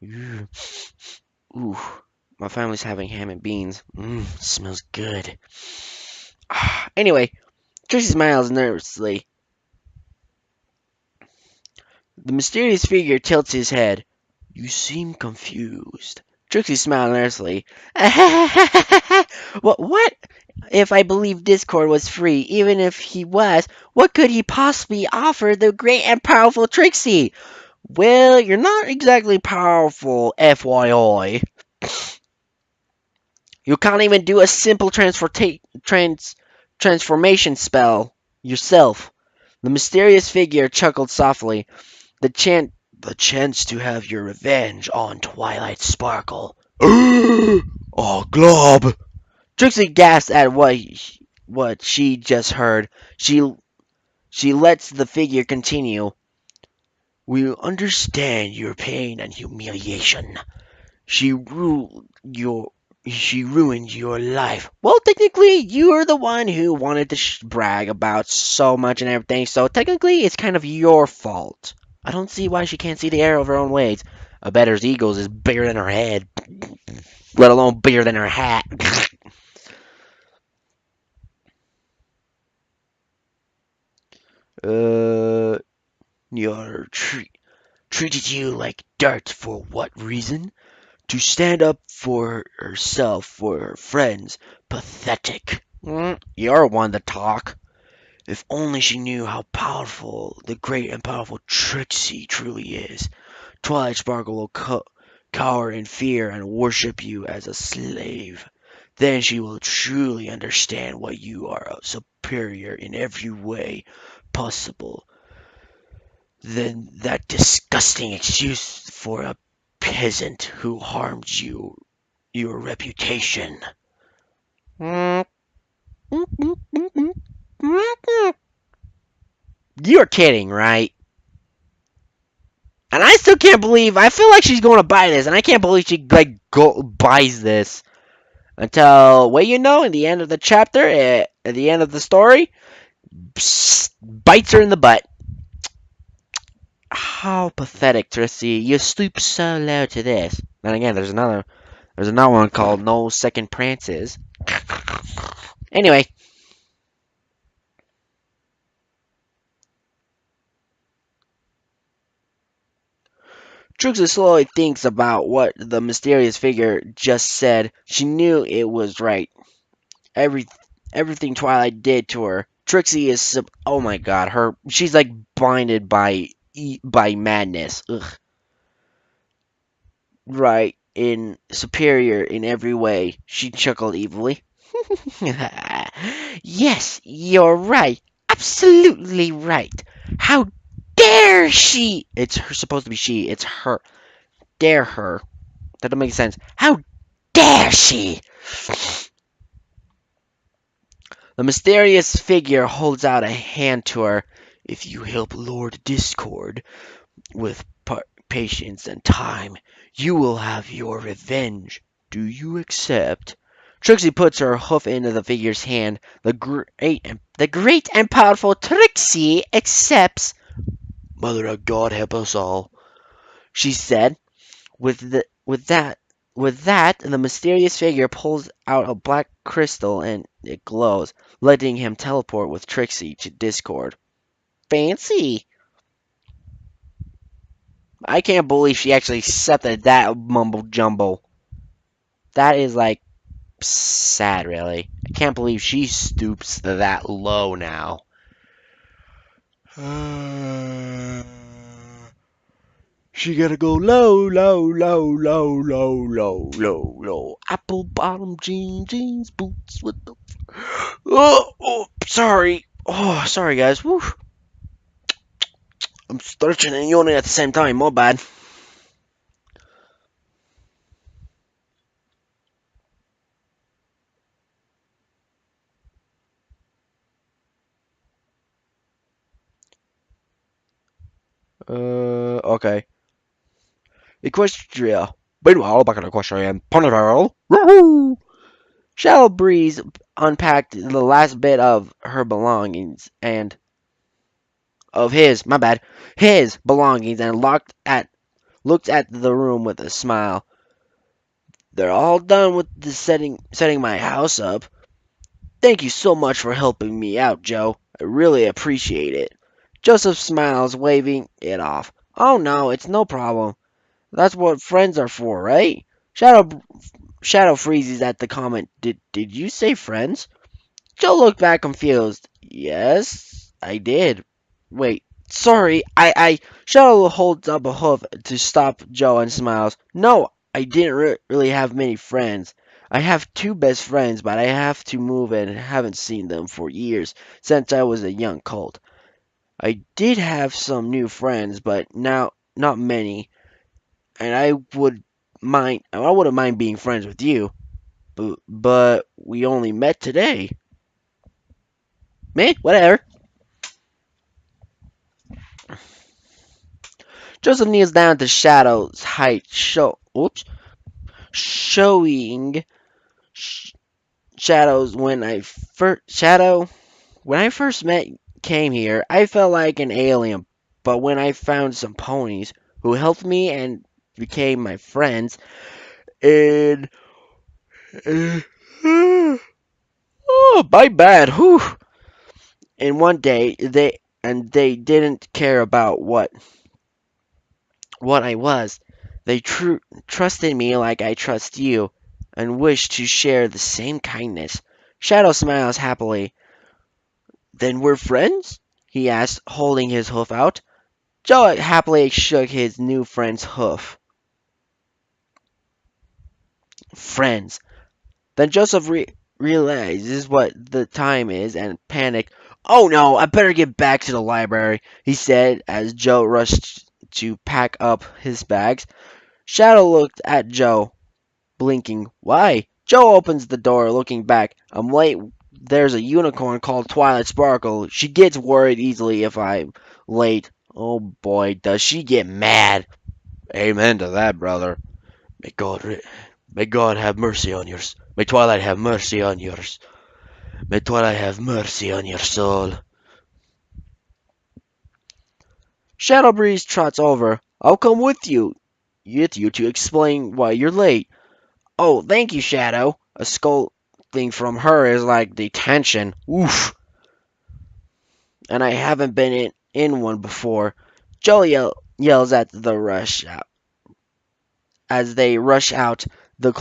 Ooh, my family's having ham and beans. Smells good. Anyway, Tracy smiles nervously. The mysterious figure tilts his head. You seem confused. Trixie smiled nervously. What if I believed Discord was free? Even if he was, what could he possibly offer the great and powerful Trixie? Well, you're not exactly powerful, FYI. You can't even do a simple transformation spell yourself. The mysterious figure chuckled softly. The chance to have your revenge on Twilight Sparkle. Oh, glob! Trixie gasped at what she just heard. She lets the figure continue. We understand your pain and humiliation. She ru- your she ruined your life. Well, technically, you're the one who wanted to brag about so much and everything, so technically, it's kind of your fault. I don't see why she can't see the error of her own ways. I bet her eagles is bigger than her head, let alone bigger than her hat. uh, your treated you like dirt for what reason? To stand up for herself, for her friends. Pathetic. You're one to talk. If only she knew how powerful the great and powerful Trixie truly is. Twilight Sparkle will cower in fear and worship you as a slave. Then she will truly understand why you are superior in every way possible than that disgusting excuse for a peasant who harmed your reputation. You're kidding, right? And I still can't believe. I feel like she's going to buy this, and I can't believe she buys this until in the end of the chapter, at the end of the story, bites her in the butt. How pathetic, Trissy! You stoop so low to this. And again, there's another one called No Second Prances. Anyway, Trixie slowly thinks about what the mysterious figure just said. She knew it was right. Every everything Twilight did to her. Trixie is oh my god, she's like blinded by madness. Ugh. Right, in superior in every way. She chuckled evilly. Yes, you're right. Absolutely right. How dare she? Supposed to be she. It's her. Dare her. That doesn't make sense. How dare she? The mysterious figure holds out a hand to her. If you help Lord Discord with patience and time, you will have your revenge. Do you accept? Trixie puts her hoof into the figure's hand. The great and powerful Trixie accepts. Mother of God, help us all, she said. With that, the mysterious figure pulls out a black crystal and it glows, letting him teleport with Trixie to Discord. Fancy! I can't believe she actually accepted that mumble jumble. That is like sad, really. I can't believe she stoops that low now. She gotta go low, low, low, low, low, low, low, low. Apple bottom jeans, boots with the. Oh, sorry. Oh, sorry, guys. Woo. I'm stretching and yawning at the same time. My bad. Okay. Equestria. Meanwhile, back in Equestria, Ponytail. Woohoo! Shallow Breeze unpacked the last bit of her belongings and his belongings and looked at the room with a smile. They're all done with the setting my house up. Thank you so much for helping me out, Joe. I really appreciate it. Joseph smiles, waving it off. Oh no, it's no problem. That's what friends are for, right? Shadow freezes at the comment. Did you say friends? Joe looked back confused. Yes, I did. Wait, sorry, I. Shadow holds up a hoof to stop Joe and smiles. No, I didn't really have many friends. I have two best friends, but I have to move and haven't seen them for years, since I was a young colt. I did have some new friends, but now not many, and I wouldn't mind being friends with you, but we only met today. Me, whatever. Joseph kneels down to Shadow's height, showing Shadows when I first came here. I felt like an alien, but when I found some ponies who helped me and became my friends, and oh, my bad. Whew. And one day they didn't care about what I was. They trusted me like I trust you, and wished to share the same kindness. Shadow smiles happily. Then we're friends? He asked, holding his hoof out. Joe happily shook his new friend's hoof. Friends. Then Joseph realizes what the time is and panicked. Oh no, I better get back to the library, he said as Joe rushed to pack up his bags. Shadow looked at Joe, blinking. Why? Joe opens the door, looking back. I'm late. There's a unicorn called Twilight Sparkle. She gets worried easily if I'm late. Oh boy, does she get mad. Amen to that, brother. May God, may God have mercy on yours. May Twilight have mercy on yours. May Twilight have mercy on your soul. Shadow Breeze trots over. I'll come with you to explain why you're late. Oh, thank you, Shadow. A scolding from her is like detention. Oof. And I haven't been in one before. Joe yells at the rush out as they rush out the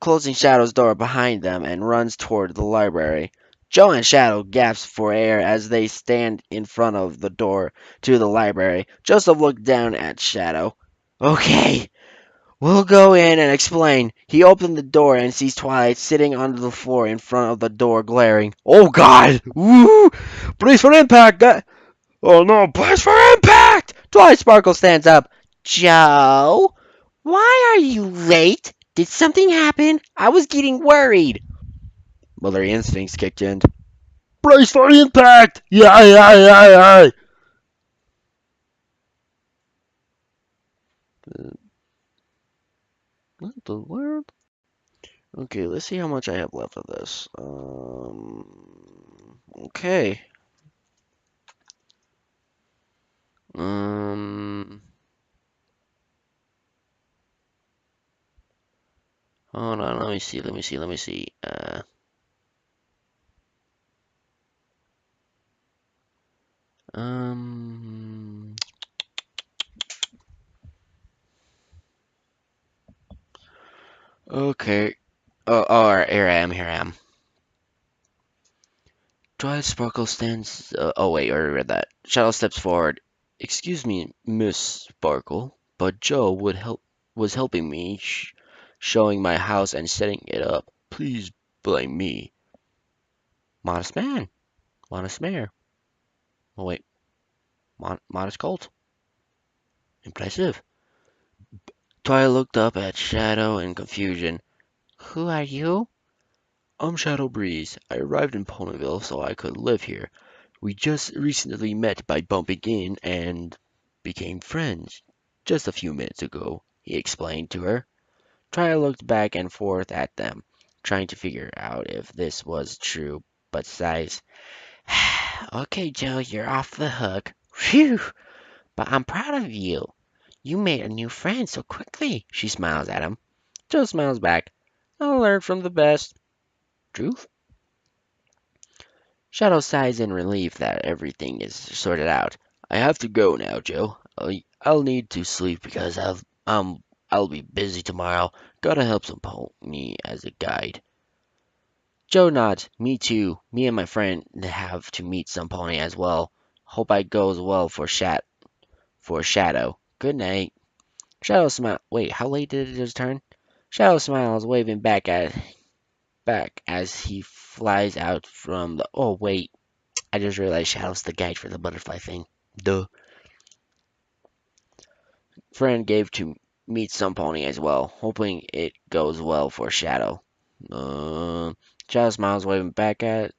closing Shadow's door behind them and runs toward the library. Joe and Shadow gasp for air as they stand in front of the door to the library. Joseph looked down at Shadow. Okay, we'll go in and explain. He opened the door and sees Twilight sitting on the floor in front of the door, glaring. Oh God! Woo! Brace for impact! Oh no! Brace for impact! Twilight Sparkle stands up. Joe, why are you late? Did something happen? I was getting worried. Mother instincts kicked in. Brace for impact! Yeah, yeah, yeah, yeah. Uh, what the world? Okay, let's see how much I have left of this. Okay. Um, Hold on, let me see. Um, okay. Oh, alright, here I am. Twilight Sparkle stands. Oh wait, I already read that. Shadow steps forward. Excuse me, Miss Sparkle, but Joe was helping me, showing my house and setting it up. Please blame me. Modest man, modest mayor. Oh wait, modest cult. Impressive. Twilight looked up at Shadow in confusion. Who are you? I'm Shadow Breeze. I arrived in Ponyville so I could live here. We just recently met by bumping in and became friends just a few minutes ago, he explained to her. Trya looked back and forth at them, trying to figure out if this was true, but sighs. Okay, Joe, you're off the hook. Phew! But I'm proud of you. You made a new friend so quickly, she smiles at him. Joe smiles back. I'll learn from the best. Truth? Shadow sighs in relief that everything is sorted out. I have to go now, Joe. I'll need to sleep because I'll be busy tomorrow. Gotta help some pony as a guide. Joe nods. Me too. Me and my friend have to meet some pony as well. Hope I goes well for Shadow. Good night. Shadow smile. Wait, how late did it just turn? Shadow smiles, waving back as he flies out from the. Oh wait, I just realized Shadow's the guide for the butterfly thing. Duh. Friend gave to meet some pony as well, hoping it goes well for Shadow. Shadow smiles, waving back at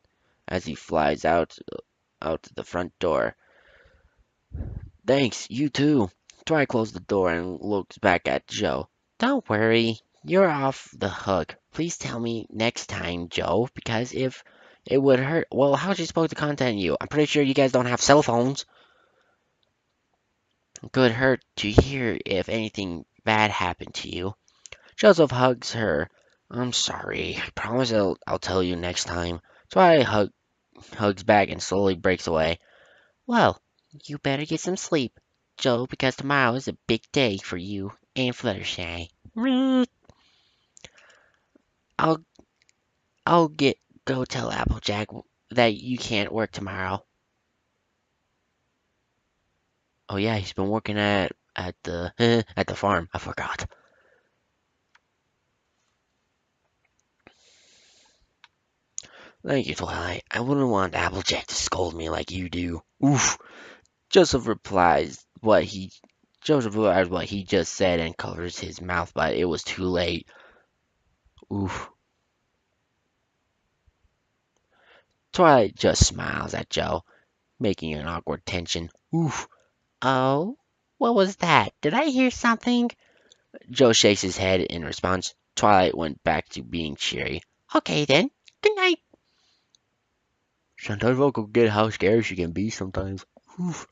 as he flies out the front door. Thanks, you too. Try close the door and looks back at Joe. Don't worry, you're off the hook. Please tell me next time, Joe, because if it would hurt. Well, how's she supposed to contact you? I'm pretty sure you guys don't have cell phones. Could hurt to hear if anything bad happened to you. Joseph hugs her. I'm sorry. I promise I'll tell you next time. Twilight hugs back and slowly breaks away. Well, you better get some sleep, Joe, because tomorrow is a big day for you and Fluttershy. I'll I'll go tell Applejack that you can't work tomorrow. Oh yeah, he's been working at the at the farm. I forgot. Thank you, Twilight. I wouldn't want Applejack to scold me like you do. Oof. Joseph replies what he Joseph replies what he just said and covers his mouth, but it was too late. Oof. Twilight just smiles at Joe, making an awkward tension. Oof. Oh? What was that? Did I hear something? Joe shakes his head in response. Twilight went back to being cheery. Okay then. Good night. Sometimes I forget how scary she can be sometimes. Oof.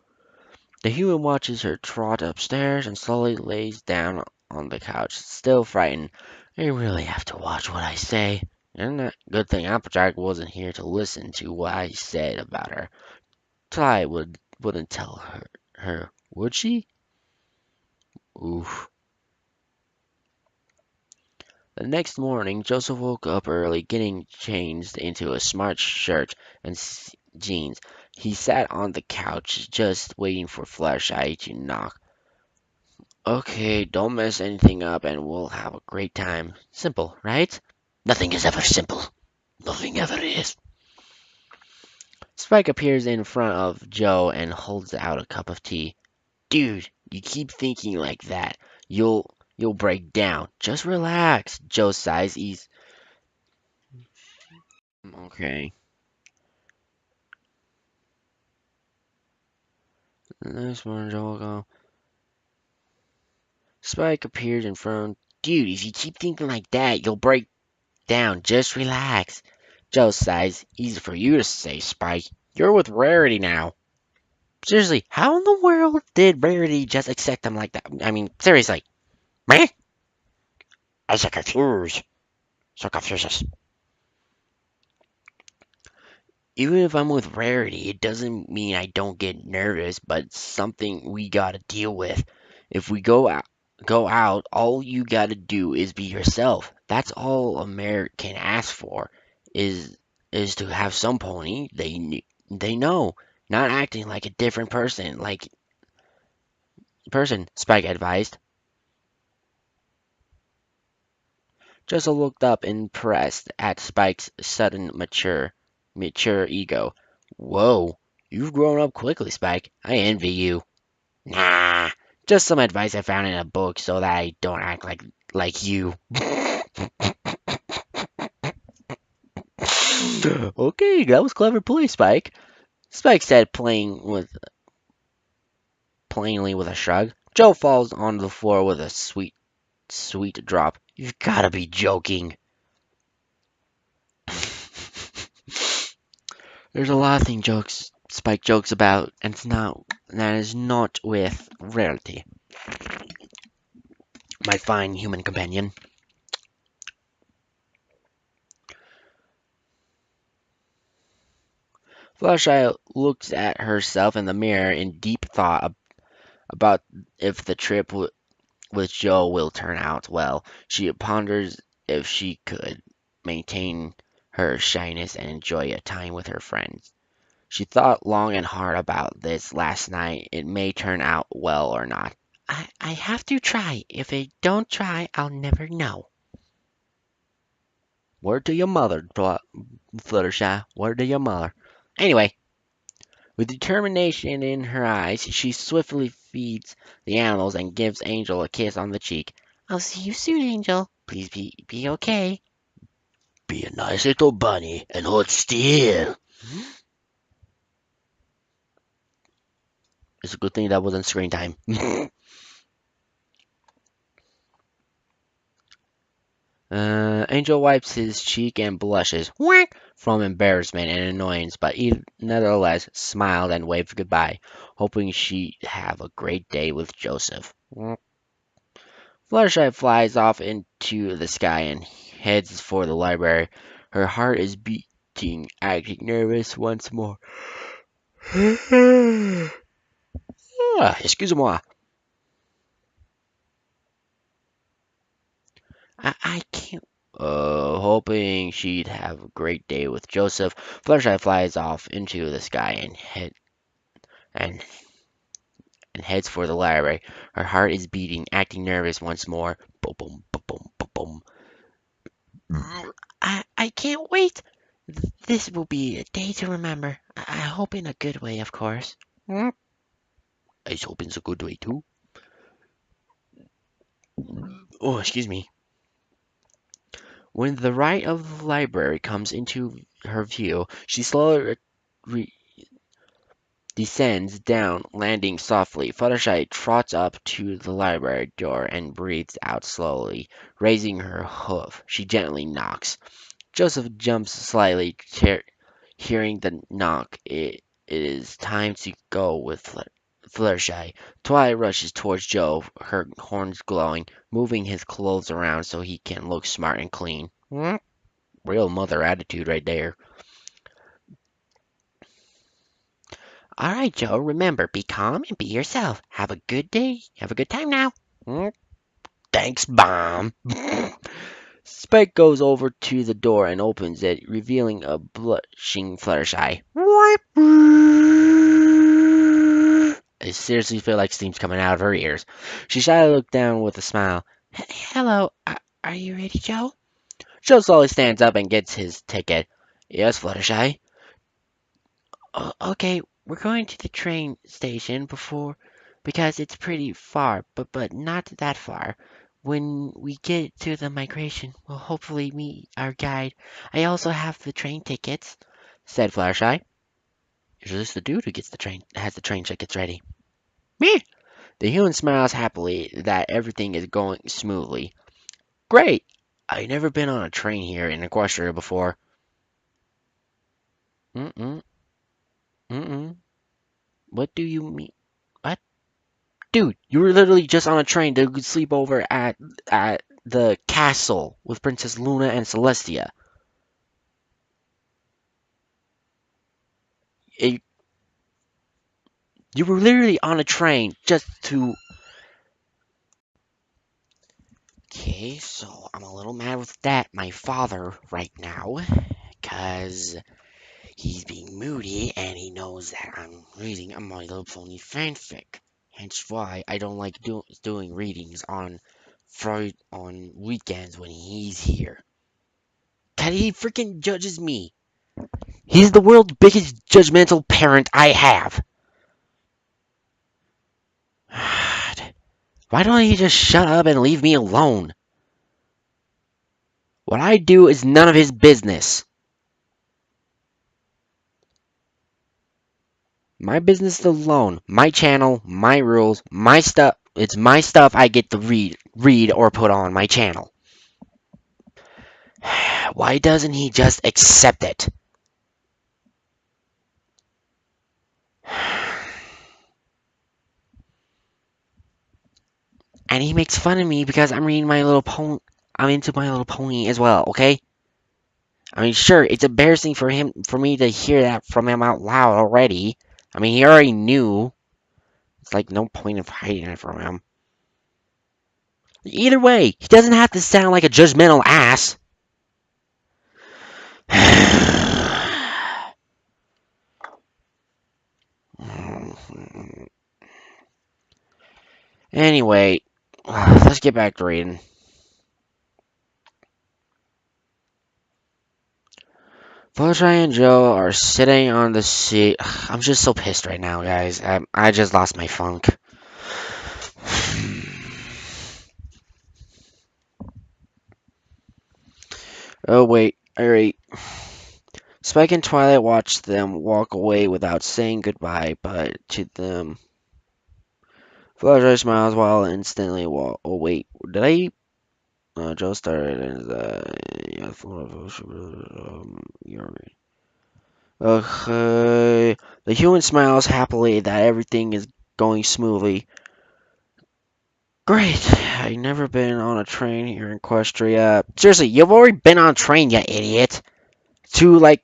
The human watches her trot upstairs and slowly lays down on the couch, still frightened. I really have to watch what I say. And that good thing Applejack wasn't here to listen to what I said about her. Ty wouldn't tell her, would she? Oof. The next morning, Joseph woke up early, getting changed into a smart shirt and jeans. He sat on the couch, just waiting for Fluttershy to knock. Okay, don't mess anything up and we'll have a great time. Simple, right? Nothing is ever simple. Nothing ever is. Spike appears in front of Joe and holds out a cup of tea. Dude, you keep thinking like that. You'll break down. Just relax. Joe sighs. He's okay. The next morning, Joe will go. Spike appears in front. Dude, if you keep thinking like that, you'll break down. Just relax. Joe sighs. Easy for you to say, Spike. You're with Rarity now. Seriously, how in the world did Rarity just accept him like that? I mean, seriously. Meh? I'm so confused. So confused. Even if I'm with Rarity, it doesn't mean I don't get nervous, but it's something we gotta deal with. If we go out, all you gotta do is be yourself. That's all a mare can ask for, is is to have some pony they know, not acting like a different person. Spike advised. Jessel looked up impressed at Spike's sudden mature ego. Whoa, you've grown up quickly, Spike. I envy you. Nah, just some advice I found in a book so that I don't act like you. Okay, that was clever play, Spike. Spike said, plainly with a shrug. Joe falls on the floor with a sweet drop. You've gotta be joking. There's a lot of things Spike jokes about, and that is not with Rarity, my fine human companion. Fluttershy looks at herself in the mirror in deep thought about if the trip with Joe will turn out well. She ponders if she could maintain her shyness and enjoy a time with her friends. She thought long and hard about this last night. It may turn out well or not. I have to try. If I don't try, I'll never know. Word to your mother, Fluttershy. Word to your mother. Anyway, with determination in her eyes, she swiftly feeds the animals and gives Angel a kiss on the cheek. I'll see you soon, Angel. Please be okay. Be a nice little bunny and hold still. It's a good thing that wasn't screen time. Angel wipes his cheek and blushes whack, from embarrassment and annoyance, but he nevertheless smiled and waved goodbye, hoping she'd have a great day with Joseph. Fluttershy flies off into the sky and heads for the library. Her heart is beating, acting nervous once more. Excuse-moi. I can't. Hoping she'd have a great day with Joseph, Fluttershy flies off into the sky and, and heads for the library. Her heart is beating, acting nervous once more. Boom, boom, boom, boom, boom, boom. I can't wait. This will be a day to remember. I hope in a good way, of course. I hope it's a good way too. Oh, excuse me. When the right of the library comes into her view, she slowly descends down, landing softly. Fluttershy trots up to the library door and breathes out slowly, raising her hoof. She gently knocks. Joseph jumps slightly, hearing the knock. It is time to go with Fluttershy. Twilight rushes towards Joe, her horns glowing, moving his clothes around so he can look smart and clean. Real mother attitude right there. All right, Joe, remember, be calm and be yourself. Have a good day. Have a good time now. Thanks, Bomb. Spike goes over to the door and opens it, revealing a blushing Fluttershy. I seriously feel like steam's coming out of her ears. She shyly looked down with a smile. Hello, are you ready, Joe? Joe slowly stands up and gets his ticket. Yes, Fluttershy. Okay, we're going to the train station because it's pretty far, but not that far. When we get to the migration, we'll hopefully meet our guide. I also have the train tickets, said Fluttershy. Is this the dude who has the train tickets ready? Me! The human smiles happily that everything is going smoothly. Great! I've never been on a train here in Equestria before. Mm-mm. Mm-mm. What do you mean? What? Dude, you were literally just on a train to sleep over at the castle with Princess Luna and Celestia. It, you were literally on a train just to... Okay, so I'm a little mad with that, my father, right now, because he's being moody and he knows that I'm reading a My Little Pony fanfic. Hence why I don't like doing readings on on weekends when he's here. Cause he freaking judges me. He's the world's biggest judgmental parent I have. Why don't he just shut up and leave me alone? What I do is none of his business. My business alone, my channel, my rules, my stuff. It's my stuff I get to read or put on my channel. Why doesn't he just accept it? And he makes fun of me because I'm reading My Little Pony. I'm into My Little Pony as well, okay? I mean, sure, it's embarrassing for me to hear that from him out loud already. I mean, he already knew. It's like no point of hiding it from him. Either way, he doesn't have to sound like a judgmental ass. Anyway, let's get back to reading. Fluttershy and Joe are sitting on the seat. I'm just so pissed right now, guys. I just lost my funk. Oh, wait. Alright. Spike and Twilight watch them walk away without saying goodbye, but to them. Fluttershy smiles while instantly walk. Oh, wait. Did I? Joe started as yeah, okay. The human smiles happily that everything is going smoothly. Great. I've never been on a train here in Equestria. Seriously, you've already been on a train, you idiot. To like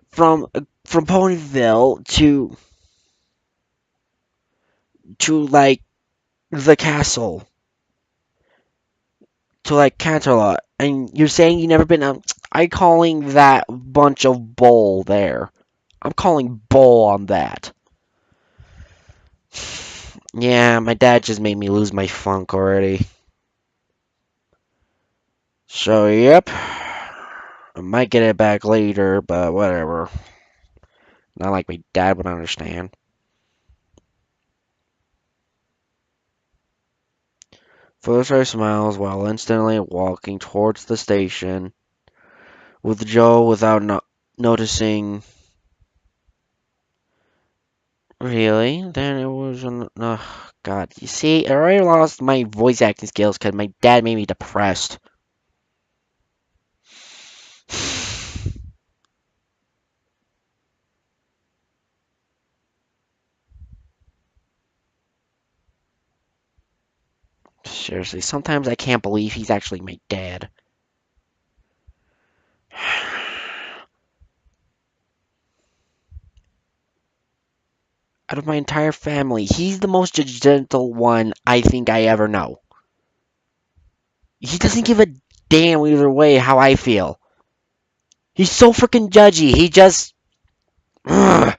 from Ponyville to like the castle to like Canterlot, and you're saying you never been on. I calling that bunch of bull there. I'm calling bull on that. Yeah, my dad just made me lose my funk already. So, yep. I might get it back later, but whatever. Not like my dad would understand. Fluttershy smiles while instantly walking towards the station with Joe without noticing. Really? Then it was an. Oh, God. You see, I already lost my voice acting skills because my dad made me depressed. Seriously, sometimes I can't believe he's actually my dad. Out of my entire family, he's the most judgmental one I think I ever know. He doesn't give a damn either way how I feel. He's so freaking judgy. Ugh,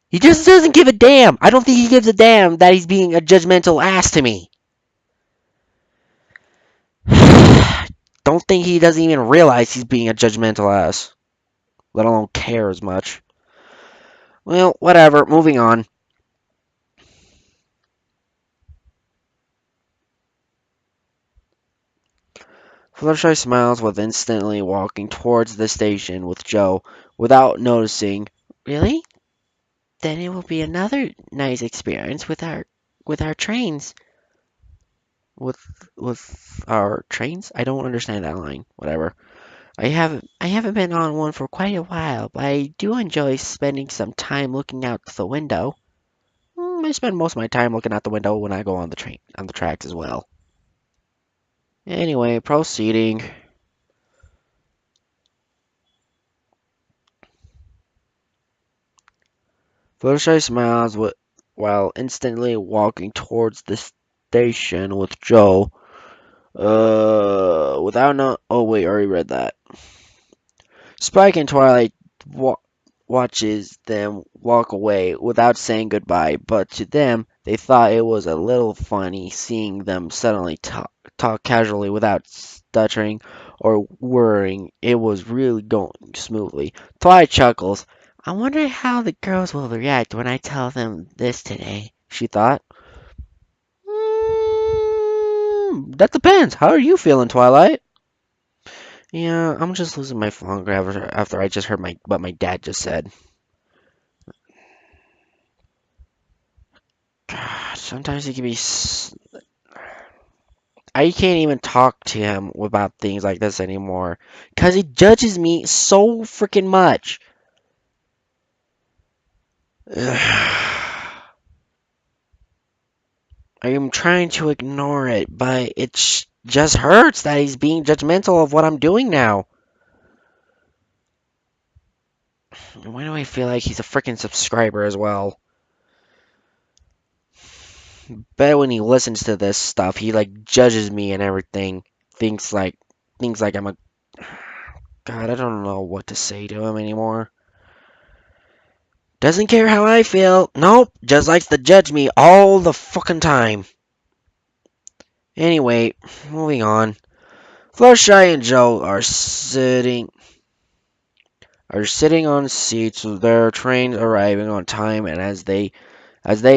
he just doesn't give a damn. I don't think he gives a damn that he's being a judgmental ass to me. Don't think he doesn't even realize he's being a judgmental ass. Let alone care as much. Well, whatever. Moving on. Fluttershy smiles with instantly walking towards the station with Joe without noticing. Really? Then it will be another nice experience with our with our trains. With our trains? I don't understand that line. Whatever. I haven't been on one for quite a while, but I do enjoy spending some time looking out the window. I spend most of my time looking out the window when I go on the tracks as well. Anyway, proceeding. Fluttershy smiles while instantly walking towards the station with Joe. Without no. Oh wait, I already read that. Spike and Twilight wa- watches them walk away without saying goodbye, but to them, they thought it was a little funny seeing them suddenly talk casually without stuttering or worrying. It was really going smoothly. Twilight chuckles. I wonder how the girls will react when I tell them this today, she thought. That depends. How are you feeling, Twilight? Yeah, I'm just losing my phone after I just heard what my dad just said. God, sometimes he can be. I can't even talk to him about things like this anymore. Because he judges me so freaking much. I am trying to ignore it, but it just hurts that he's being judgmental of what I'm doing now. Why do I feel like he's a freaking subscriber as well? Bet when he listens to this stuff, he like judges me and everything. Thinks like thinks like I'm a God, I don't know what to say to him anymore. Doesn't care how I feel. Nope, just likes to judge me all the fucking time. Anyway, moving on. Fluttershy and Joe are sitting on seats with their train arriving on time, and as they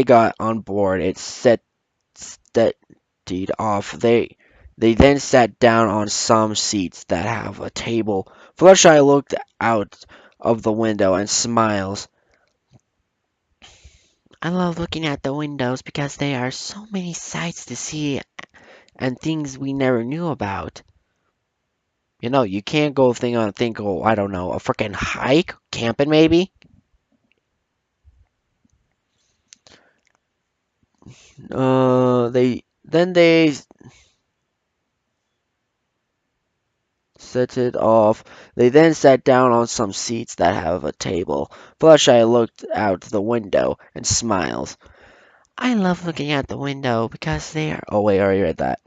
got on board, it steadied off. They then sat down on some seats that have a table. Fluttershy looked out of the window and smiles. I love looking at the windows because there are so many sights to see and things we never knew about. You can't go, I don't know, a freaking hike, camping maybe. They set it off. They then sat down on some seats that have a table. Fluttershy looked out the window and smiles. I love looking out the window because they are. Oh wait, I already read that.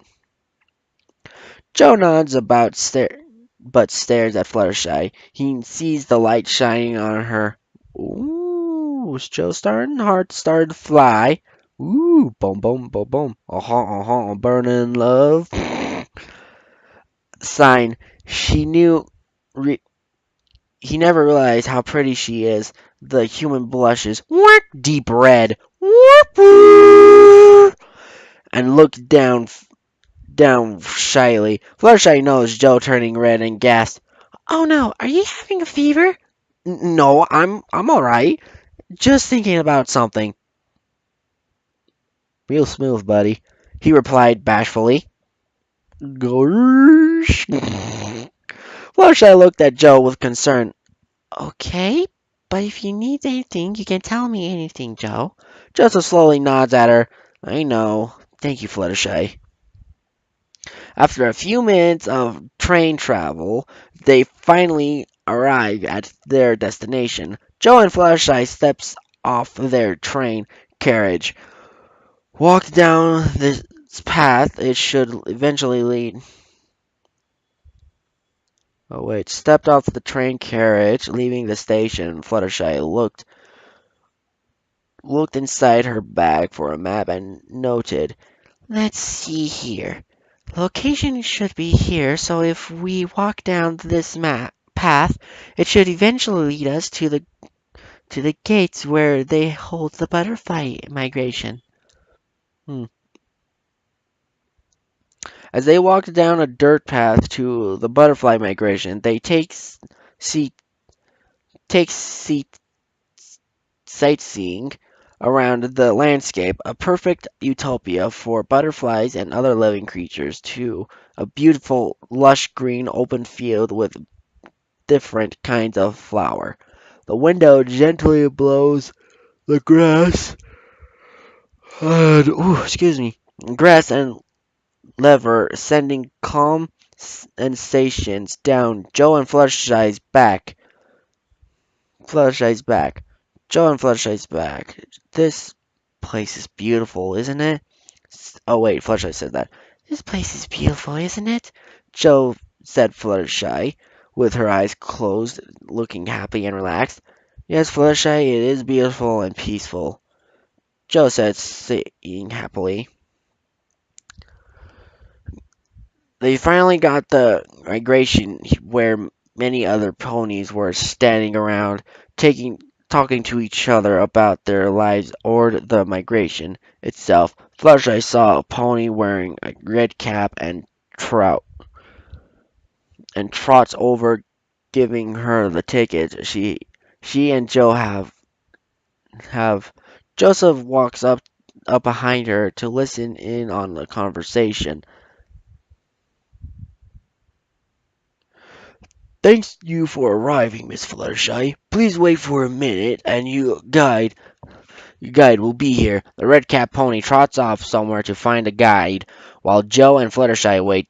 Joe nods but stares at Fluttershy. He sees the light shining on her. Ooh, is Joe starting? Heart started to fly. Ooh, boom, boom, boom, boom. Burning love. Sign. She knew. Re- he never realized how pretty she is. The human blushes. Whack, deep red. Whoop, and looked down shyly. Fluttershy knows Joe turning red and gasped. Oh no, are you having a fever? No, I'm alright. Just thinking about something. Real smooth, buddy, he replied bashfully. Gosh. Fluttershy looked at Joe with concern. Okay, but if you need anything, you can tell me anything, Joe. Joseph slowly nods at her. I know. Thank you, Fluttershy. After a few minutes of train travel, they finally arrive at their destination. Joe and Fluttershy steps off their train carriage, walk down this path. It should eventually lead. Oh wait, stepped off the train carriage, leaving the station. Fluttershy looked inside her bag for a map and noted, let's see here. Location should be here, so if we walk down this map path, it should eventually lead us to the gates where they hold the butterfly migration. Hmm. As they walk down a dirt path to the butterfly migration, they seat take seat sightseeing. around the landscape, a perfect utopia for butterflies and other living creatures, to a beautiful, lush green open field with different kinds of flower. The window gently blows the grass and, excuse me, grass and lever, sending calm sensations down Joe and Fluttershy's back. Fluttershy's back. Joe and Fluttershy's back. This place is beautiful, isn't it? Oh wait, Fluttershy said that. This place is beautiful, isn't it? Joe said Fluttershy, with her eyes closed, looking happy and relaxed. Yes, Fluttershy, it is beautiful and peaceful, Joe said, saying happily. They finally got the migration where many other ponies were standing around, talking to each other about their lives or the migration itself. Fluttershy saw a pony wearing a red cap and trots over, giving her the ticket. She and Joe have. Joseph walks up behind her to listen in on the conversation. Thanks you for arriving, Miss Fluttershy. Please wait for a minute, and your guide will be here. The red cap pony trots off somewhere to find a guide, while Joe and Fluttershy wait.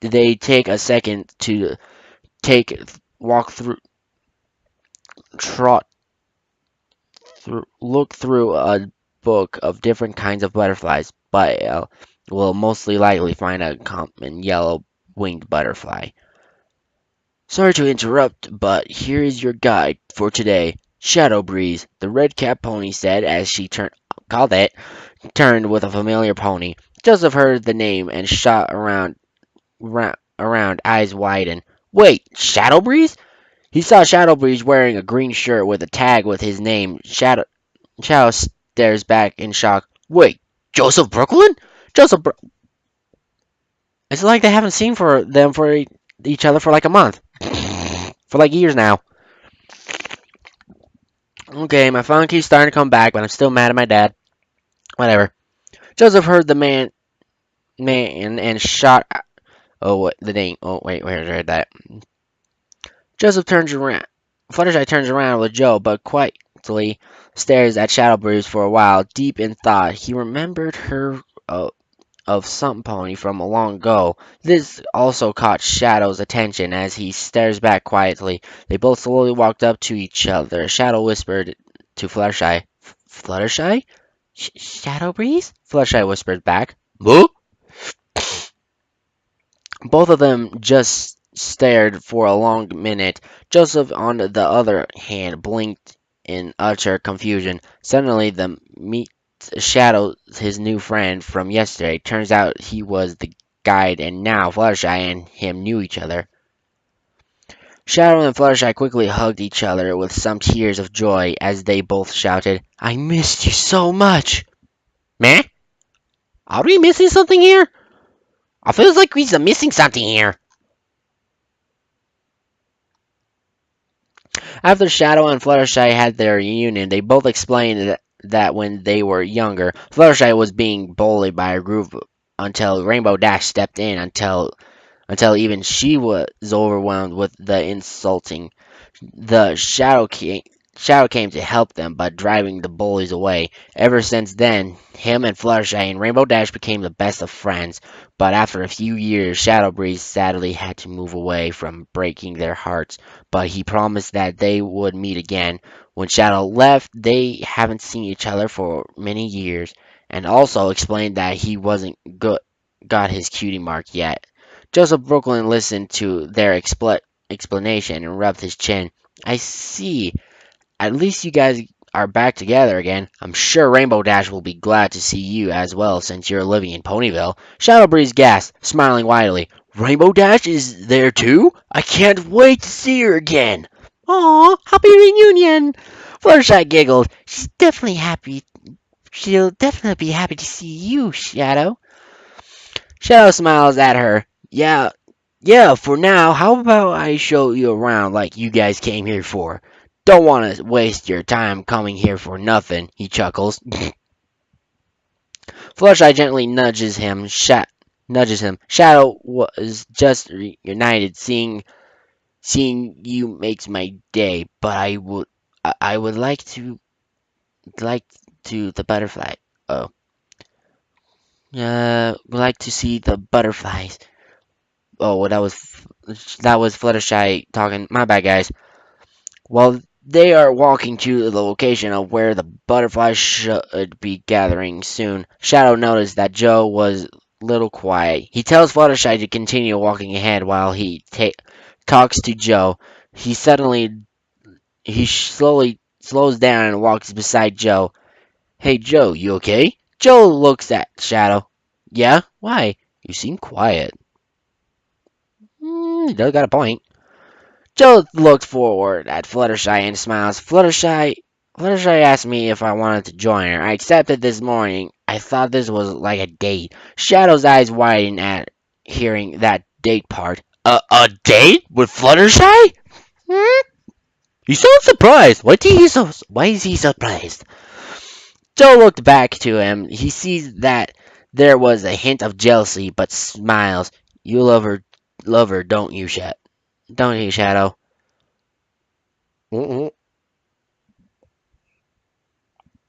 They take a second to take walk through, trot through, look through a book of different kinds of butterflies, but will mostly likely find a common yellow winged butterfly. Sorry to interrupt, but here is your guide for today. Shadow Breeze, the red cap pony said as she turned with a familiar pony. Joseph heard the name and shot around, eyes widen. Wait, Shadow Breeze? He saw Shadow Breeze wearing a green shirt with a tag with his name. Shadow stares back in shock. Wait, Joseph Brooklyn? Joseph Bro- It's like they haven't seen for each other for like a month. For like years now. Okay, my phone keeps starting to come back, but I'm still mad at my dad. Whatever. Joseph heard the man and shot. Oh, what the name? Oh, wait, where did I read that? Joseph turns around. Fluttershy turns around with Joe, but quietly stares at Shadowbreeze for a while, deep in thought. He remembered her of some pony from long ago. This also caught Shadow's attention as he stares back quietly. They both slowly walked up to each other. Shadow whispered to Fluttershy, Fluttershy? Shadow Breeze? Fluttershy whispered back. Moo? Both of them just stared for a long minute. Joseph, on the other hand, blinked in utter confusion. Suddenly, the meet Shadow, his new friend from yesterday. Turns out he was the guide, and now Fluttershy and him knew each other. Shadow and Fluttershy quickly hugged each other with some tears of joy as they both shouted, I missed you so much! Meh? Are we missing something here? I feels like we're missing something here. After Shadow and Fluttershy had their reunion, they both explained that when they were younger, Fluttershy was being bullied by a group until Rainbow Dash stepped in until even she was overwhelmed with the insulting. The Shadow came to help them by driving the bullies away. Ever since then, him and Fluttershy and Rainbow Dash became the best of friends. But after a few years, Shadow Breeze sadly had to move away from breaking their hearts. But he promised that they would meet again. When Shadow left, they haven't seen each other for many years, and also explained that he wasn't got his cutie mark yet. Joseph Brooklyn listened to their explanation and rubbed his chin. I see. At least you guys are back together again. I'm sure Rainbow Dash will be glad to see you as well since you're living in Ponyville. Shadow Breeze gasped, smiling widely. Rainbow Dash is there too? I can't wait to see her again. Aw, happy reunion! Fluttershy giggled. She'll definitely be happy to see you, Shadow. Shadow smiles at her. Yeah, for now, how about I show you around like you guys came here for? Don't want to waste your time coming here for nothing, he chuckles. Fluttershy gently nudges him. Shadow was just reunited. Seeing you makes my day, but I would like to the butterfly. Oh, would like to see the butterflies. Oh, that was Fluttershy talking. My bad, guys. While they are walking to the location of where the butterflies should be gathering soon, Shadow noticed that Joe was little quiet. He tells Fluttershy to continue walking ahead while he talks to Joe. He slowly slows down and walks beside Joe. Hey Joe, you okay? Joe looks at Shadow. Yeah? Why? You seem quiet. He does got a point. Joe looked forward at Fluttershy and smiles. Fluttershy asked me if I wanted to join her. I accepted this morning. I thought this was like a date. Shadow's eyes widen at hearing that date part. A date with Fluttershy? Hmm? You sound surprised. Why is he surprised? Joe looked back to him. He sees that there was a hint of jealousy, but smiles. You love her, don't you, Don't you, Shadow? Mm-mm.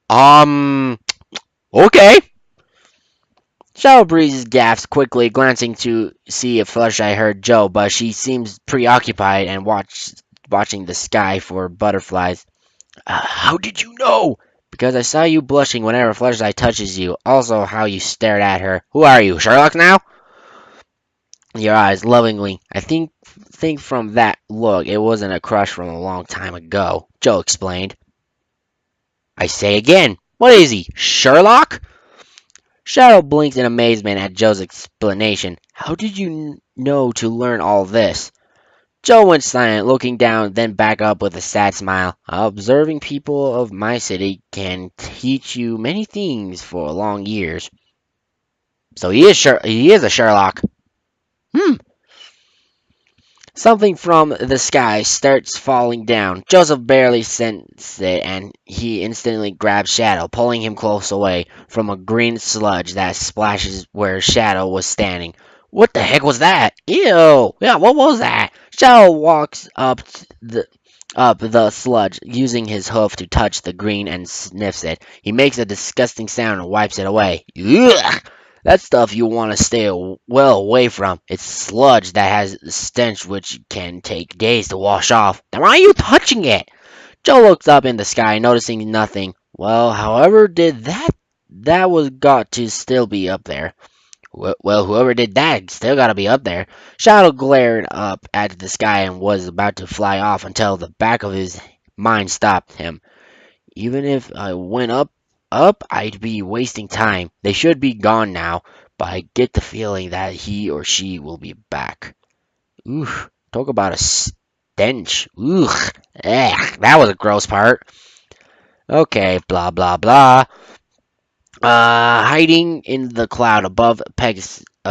Um, okay. Shadow Breeze gasped quickly, glancing to see if Fluttershy heard Joe, but she seems preoccupied and watching the sky for butterflies. How did you know? Because I saw you blushing whenever Fluttershy touches you. Also, how you stared at her. Who are you, Sherlock now? Your eyes lovingly. Think from that look, it wasn't a crush from a long time ago. Joe explained. I say again, what is he, Sherlock? Shadow blinked in amazement at Joe's explanation. How did you know to learn all this? Joe went silent, looking down, then back up with a sad smile. Observing people of my city can teach you many things for long years. So he is a Sherlock. Hmm. Something from the sky starts falling down. Joseph barely sensed it, and he instantly grabs Shadow, pulling him close away from a green sludge that splashes where Shadow was standing. What the heck was that? Ew! Yeah, what was that? Shadow walks up the sludge, using his hoof to touch the green and sniffs it. He makes a disgusting sound and wipes it away. Ugh! That stuff you want to stay well away from. It's sludge that has a stench which can take days to wash off. Then why are you touching it? Joe looks up in the sky, noticing nothing. Well, however did that was got to still be up there. Well, whoever did that still gotta be up there. Shadow glared up at the sky and was about to fly off until the back of his mind stopped him. Even if I went up, I'd be wasting time. They should be gone now, but I get the feeling that he or she will be back. Oof, talk about a stench. Ugh, that was a gross part. Okay, blah blah blah. Hiding in the cloud above a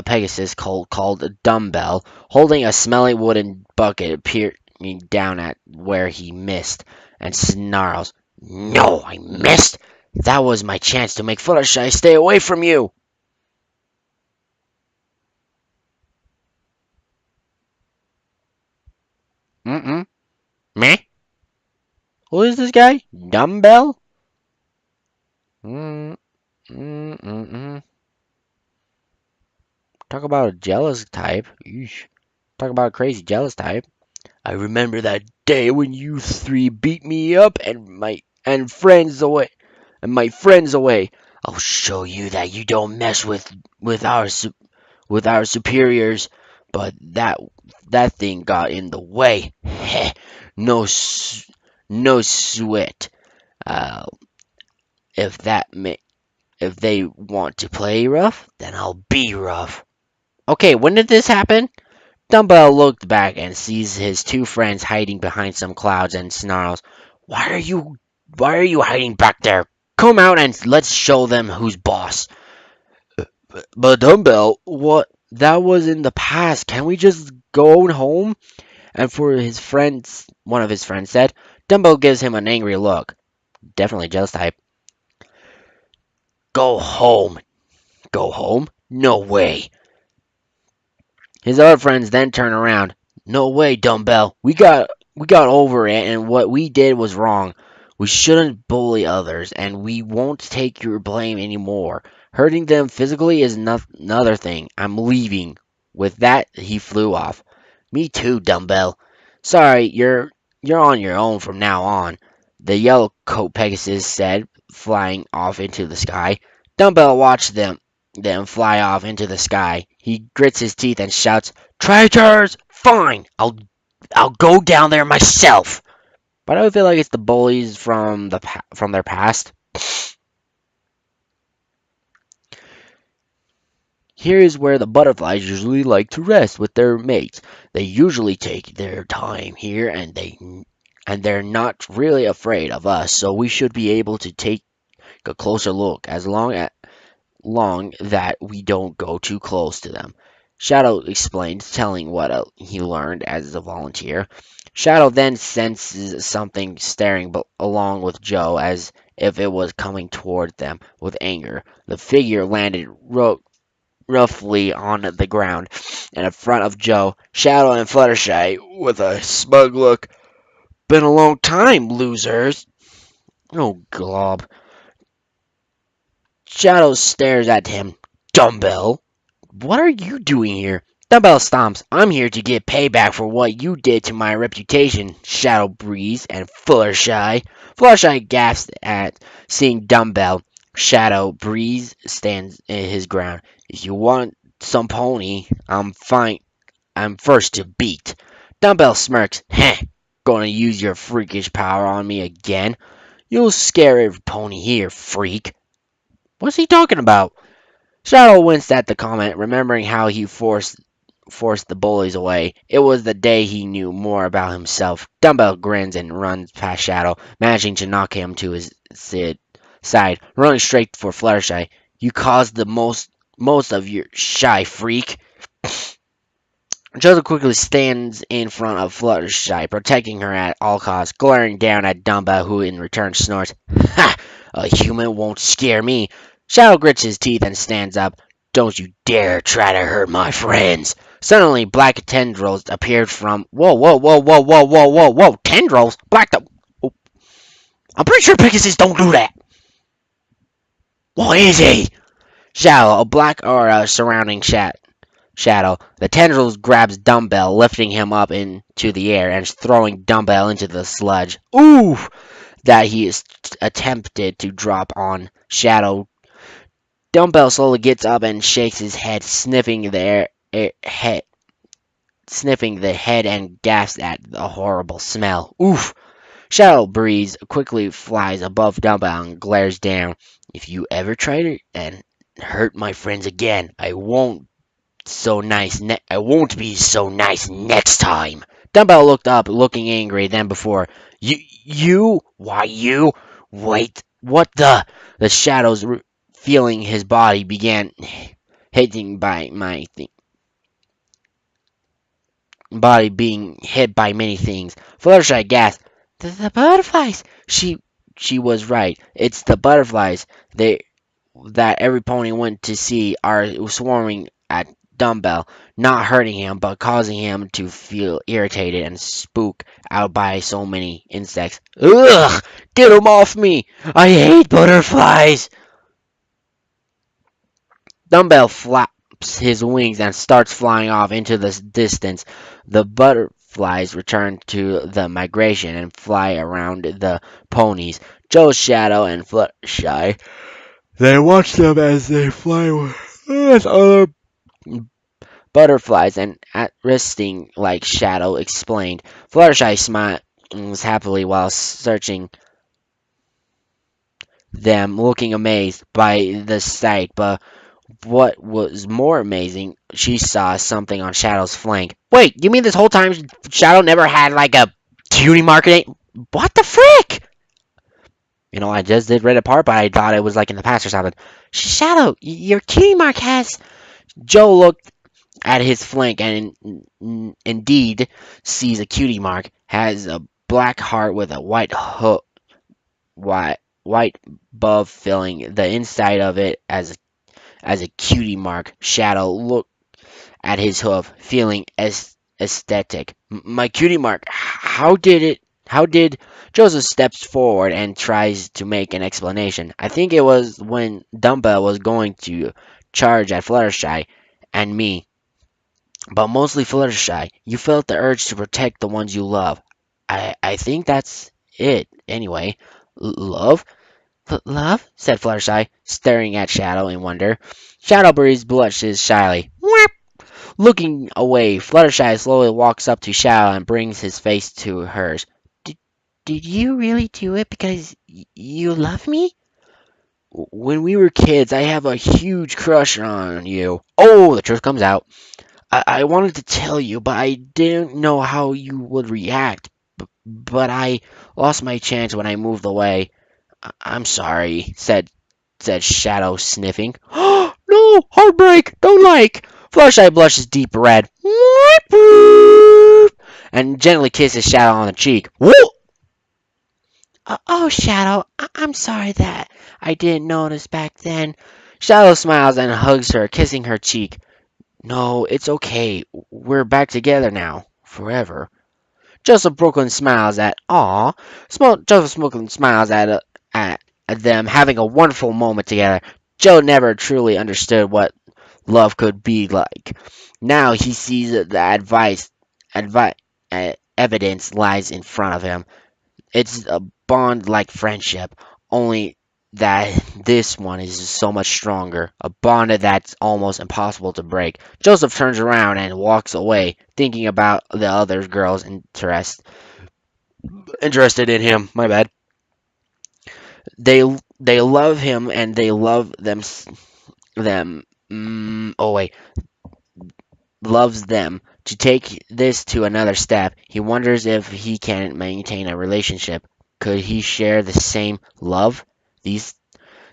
Pegasus called Dumbbell, holding a smelly wooden bucket, peering down at where he missed, and snarls. No, I missed! That was my chance to make Fluttershy stay away from you! Mm-mm. Meh? Who is this guy? Dumbbell? Mm, mm, mm, mm. Talk about a jealous type. Eesh. Talk about a crazy jealous type. I remember that day when you three beat me up and my friends away. I'll show you that you don't mess with with our superiors. But that thing got in the way. Heh, no no sweat. Uh, if if they want to play rough, then I'll be rough. Okay, when did this happen? Dumbbell looked back and sees his two friends hiding behind some clouds and snarls, why are you hiding back there? Come out and let's show them who's boss. But Dumbbell, what? That was in the past. Can we just go home? And for his friends, one of his friends said, Dumbo gives him an angry look. Definitely jealous type. Go home. Go home? No way. His other friends then turn around. No way, Dumbbell. We got over it, and what we did was wrong. We shouldn't bully others, and we won't take your blame anymore. Hurting them physically is another thing. I'm leaving. With that, he flew off. Me too, Dumbbell. Sorry, you're on your own from now on, the yellow coat Pegasus said, flying off into the sky. Dumbbell watched them fly off into the sky. He grits his teeth and shouts, "Traitors! Fine, I'll go down there myself." But I feel like it's the bullies from their past. Here is where the butterflies usually like to rest with their mates. They usually take their time here, and they're not really afraid of us, so we should be able to take a closer look as long that we don't go too close to them. Shadow explained, telling what he learned as a volunteer. Shadow then senses something staring along with Joe as if it was coming toward them with anger. The figure landed roughly on the ground in front of Joe, Shadow, and Fluttershy with a smug look. Been a long time, losers. Oh, glob. Shadow stares at him. Dumbbell, what are you doing here? Dumbbell stomps. I'm here to get payback for what you did to my reputation, Shadow Breeze and Fluttershy. Fluttershy gasps at seeing Dumbbell. Shadow Breeze stands in his ground. If you want some pony, I'm fine. I'm first to beat. Dumbbell smirks. Heh. Gonna use your freakish power on me again? You'll scare every pony here, freak. What's he talking about? Shadow winced at the comment, remembering how he forced the bullies away. It was the day he knew more about himself. Dumbbell grins and runs past Shadow, managing to knock him to his side, running straight for Fluttershy. You caused the most of your shy freak. Joseph quickly stands in front of Fluttershy, protecting her at all costs, glaring down at Dumbbell, who in return snorts. Ha! A human won't scare me. Shadow grits his teeth and stands up. Don't you dare try to hurt my friends. Suddenly, black tendrils appeared from. Whoa, whoa, whoa, whoa, whoa, whoa, whoa, whoa! Tendrils? Oh, I'm pretty sure Pegasus don't do that. What is he? Shadow, a black aura surrounding Shadow. The tendrils grabs Dumbbell, lifting him up into the air and throwing Dumbbell into the sludge. Ooh! That he is attempted to drop on Shadow. Dumbbell slowly gets up and shakes his head, sniffing the head and gasps at the horrible smell. Oof! Shadow Breeze quickly flies above Dumbbell and glares down. If you ever try to and hurt my friends again, I won't be so nice next time. Dumbbell looked up, looking angry. Then before why you? Wait, what the? The shadows feeling his body began hitting by my body being hit by many things. Fluttershy gasped, the butterflies. She was right. It's the butterflies. That every pony went to see are swarming at Dumbbell, not hurting him, but causing him to feel irritated and spooked out by so many insects. Ugh! Get them off me! I hate butterflies! Dumbbell flaps his wings and starts flying off into the distance. The butterflies return to the migration and fly around the ponies. Joe, Shadow, and Fluttershy. They watch them as they fly with other butterflies and at resting like Shadow explained. Fluttershy smiles happily while searching them, looking amazed by the sight, but what was more amazing, she saw something on Shadow's flank. Wait, you mean this whole time Shadow never had like a cutie mark in it? What the frick? You know, I just did read a part, but I thought it was like in the past or something. Shadow, your cutie mark has. Joe looked at his flank and indeed sees a cutie mark. Has a black heart with a white hook, white buff filling the inside of it as a cutie mark. Shadow looked at his hoof, feeling aesthetic. My cutie mark. How did Joseph steps forward and tries to make an explanation. I think it was when Dumbbell was going to charge at Fluttershy and me, but mostly Fluttershy. You felt the urge to protect the ones you love. I think that's it. Anyway, love. Love? Said Fluttershy, staring at Shadow in wonder. Shadow Breeze blushes shyly. Looking away, Fluttershy slowly walks up to Shadow and brings his face to hers. Did you really do it because you love me? When we were kids, I have a huge crush on you. Oh, the truth comes out. I wanted to tell you, but I didn't know how you would react. But I lost my chance when I moved away. I'm sorry, said Shadow, sniffing. No, heartbreak, don't like. Fluttershy blushes deep red. And gently kisses Shadow on the cheek. Woo! Oh, Shadow, I'm sorry that I didn't notice back then. Shadow smiles and hugs her, kissing her cheek. No, it's okay. We're back together now. Forever. Joseph Brooklyn smiles at aw. Joseph Brooklyn smiles at them having a wonderful moment together. Joe never truly understood what love could be like. Now he sees that the evidence lies in front of him. It's a bond like friendship, only that this one is so much stronger. A bond that's almost impossible to break. Joseph turns around and walks away, thinking about the other girls interested in him. My bad. They they love him and they love them. Oh wait, loves them. To take this to another step, he wonders if he can maintain a relationship. Could he share the same love? These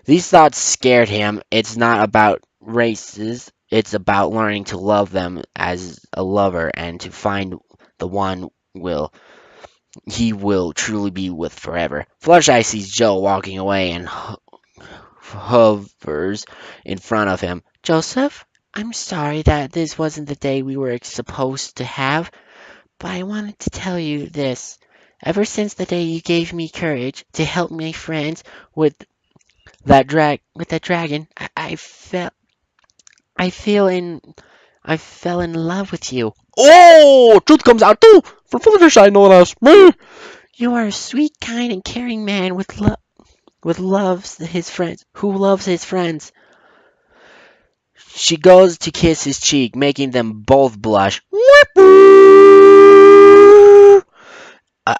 these thoughts scared him. It's not about races. It's about learning to love them as a lover and to find the one will he will truly be with forever. Fluttershy sees Joe walking away and hovers in front of him. Joseph, I'm sorry that this wasn't the day we were supposed to have, but I wanted to tell you this. Ever since the day you gave me courage to help my friends with that dragon, I feel in I fell in love with you. Oh, truth comes out too. For Fluttershy, no one else. You are a sweet, kind, and caring man who loves his friends. She goes to kiss his cheek, making them both blush.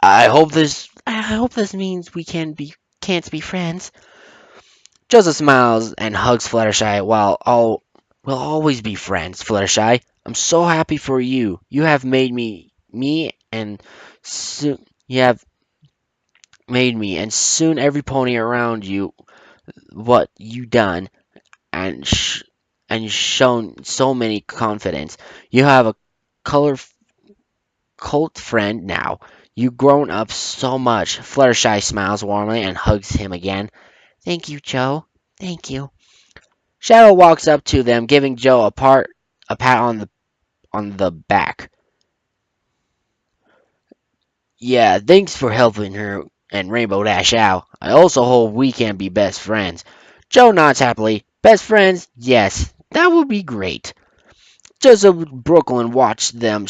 I hope this means we can't be friends. Joseph smiles and hugs Fluttershy while all we'll always be friends, Fluttershy. I'm so happy for you. You have made me and soon you have made me and soon every pony around you what you done and and shown so many confidence. You have a color cult friend now. You've grown up so much. Fluttershy smiles warmly and hugs him again. Thank you, Joe. Thank you. Shadow walks up to them, giving Joe a pat on the back. Yeah, thanks for helping her and Rainbow Dash out. I also hope we can be best friends. Joe nods happily. Best friends? Yes, that would be great. Joseph Brooklyn watched them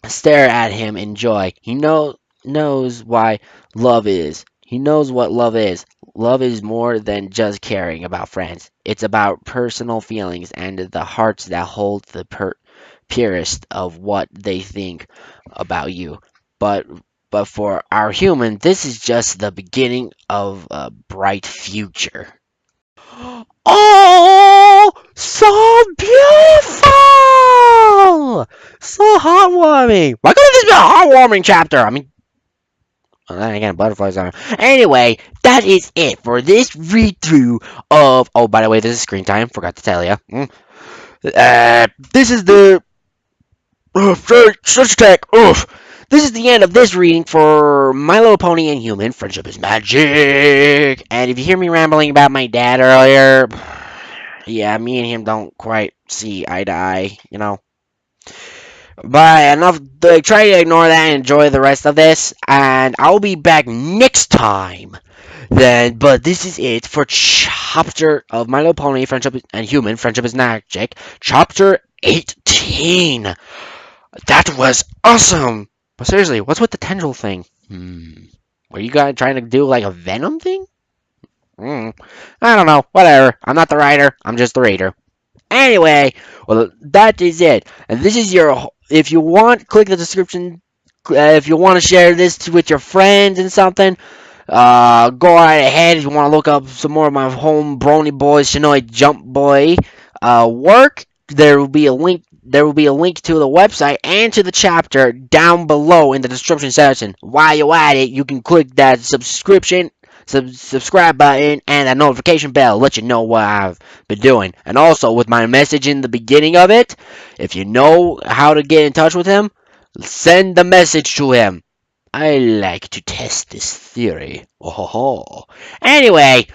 stare at him in joy. Knows why love is. He knows what love is. Love is more than just caring about friends. It's about personal feelings and the hearts that hold the purest of what they think about you. But but for our human, this is just the beginning of a bright future. Oh, so beautiful! So heartwarming. Why couldn't this be a heartwarming chapter? I mean, well, then again, butterflies are. Anyway, that is it for this read through of. Oh, by the way, this is screen time. Forgot to tell you. This is the. Search attack. this is the end of this reading for My Little Pony and Human Friendship is Magic. And if you hear me rambling about my dad earlier, yeah, me and him don't quite see eye to eye, you know. But enough, try to ignore that and enjoy the rest of this. And I'll be back next time. Then, but this is it for chapter of My Little Pony Friendship and Human Friendship is Magic, chapter 18. That was awesome! But seriously, what's with the tendril thing? Were you guys trying to do like a venom thing? I don't know. Whatever. I'm not the writer. I'm just the reader. Anyway, well, that is it. And this is your. If you want, click the description. If you want to share this with your friends and something, go right ahead. If you want to look up some more of my home brony boys, Shinoy Jump Boy work, there will be a link. There will be a link to the website and to the chapter down below in the description section. While you're at it, you can click that subscribe button and that notification bell. Let you know what I've been doing. And also, with my message in the beginning of it, if you know how to get in touch with him, send the message to him. I like to test this theory. Oh. Anyway,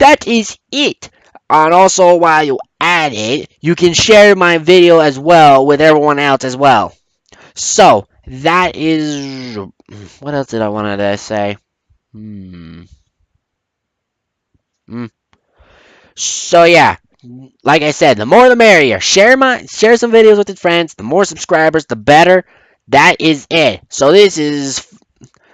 that is it. And also, while you at it, you can share my video as well with everyone else as well. So, that is... What else did I want to say? So, yeah. Like I said, the more the merrier. Share some videos with your friends. The more subscribers, the better. That is it. So, this is...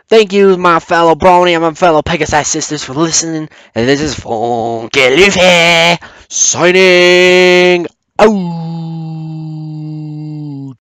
Thank you, my fellow brony and my fellow Pegasi sisters for listening. And this is Funky Luffy signing out.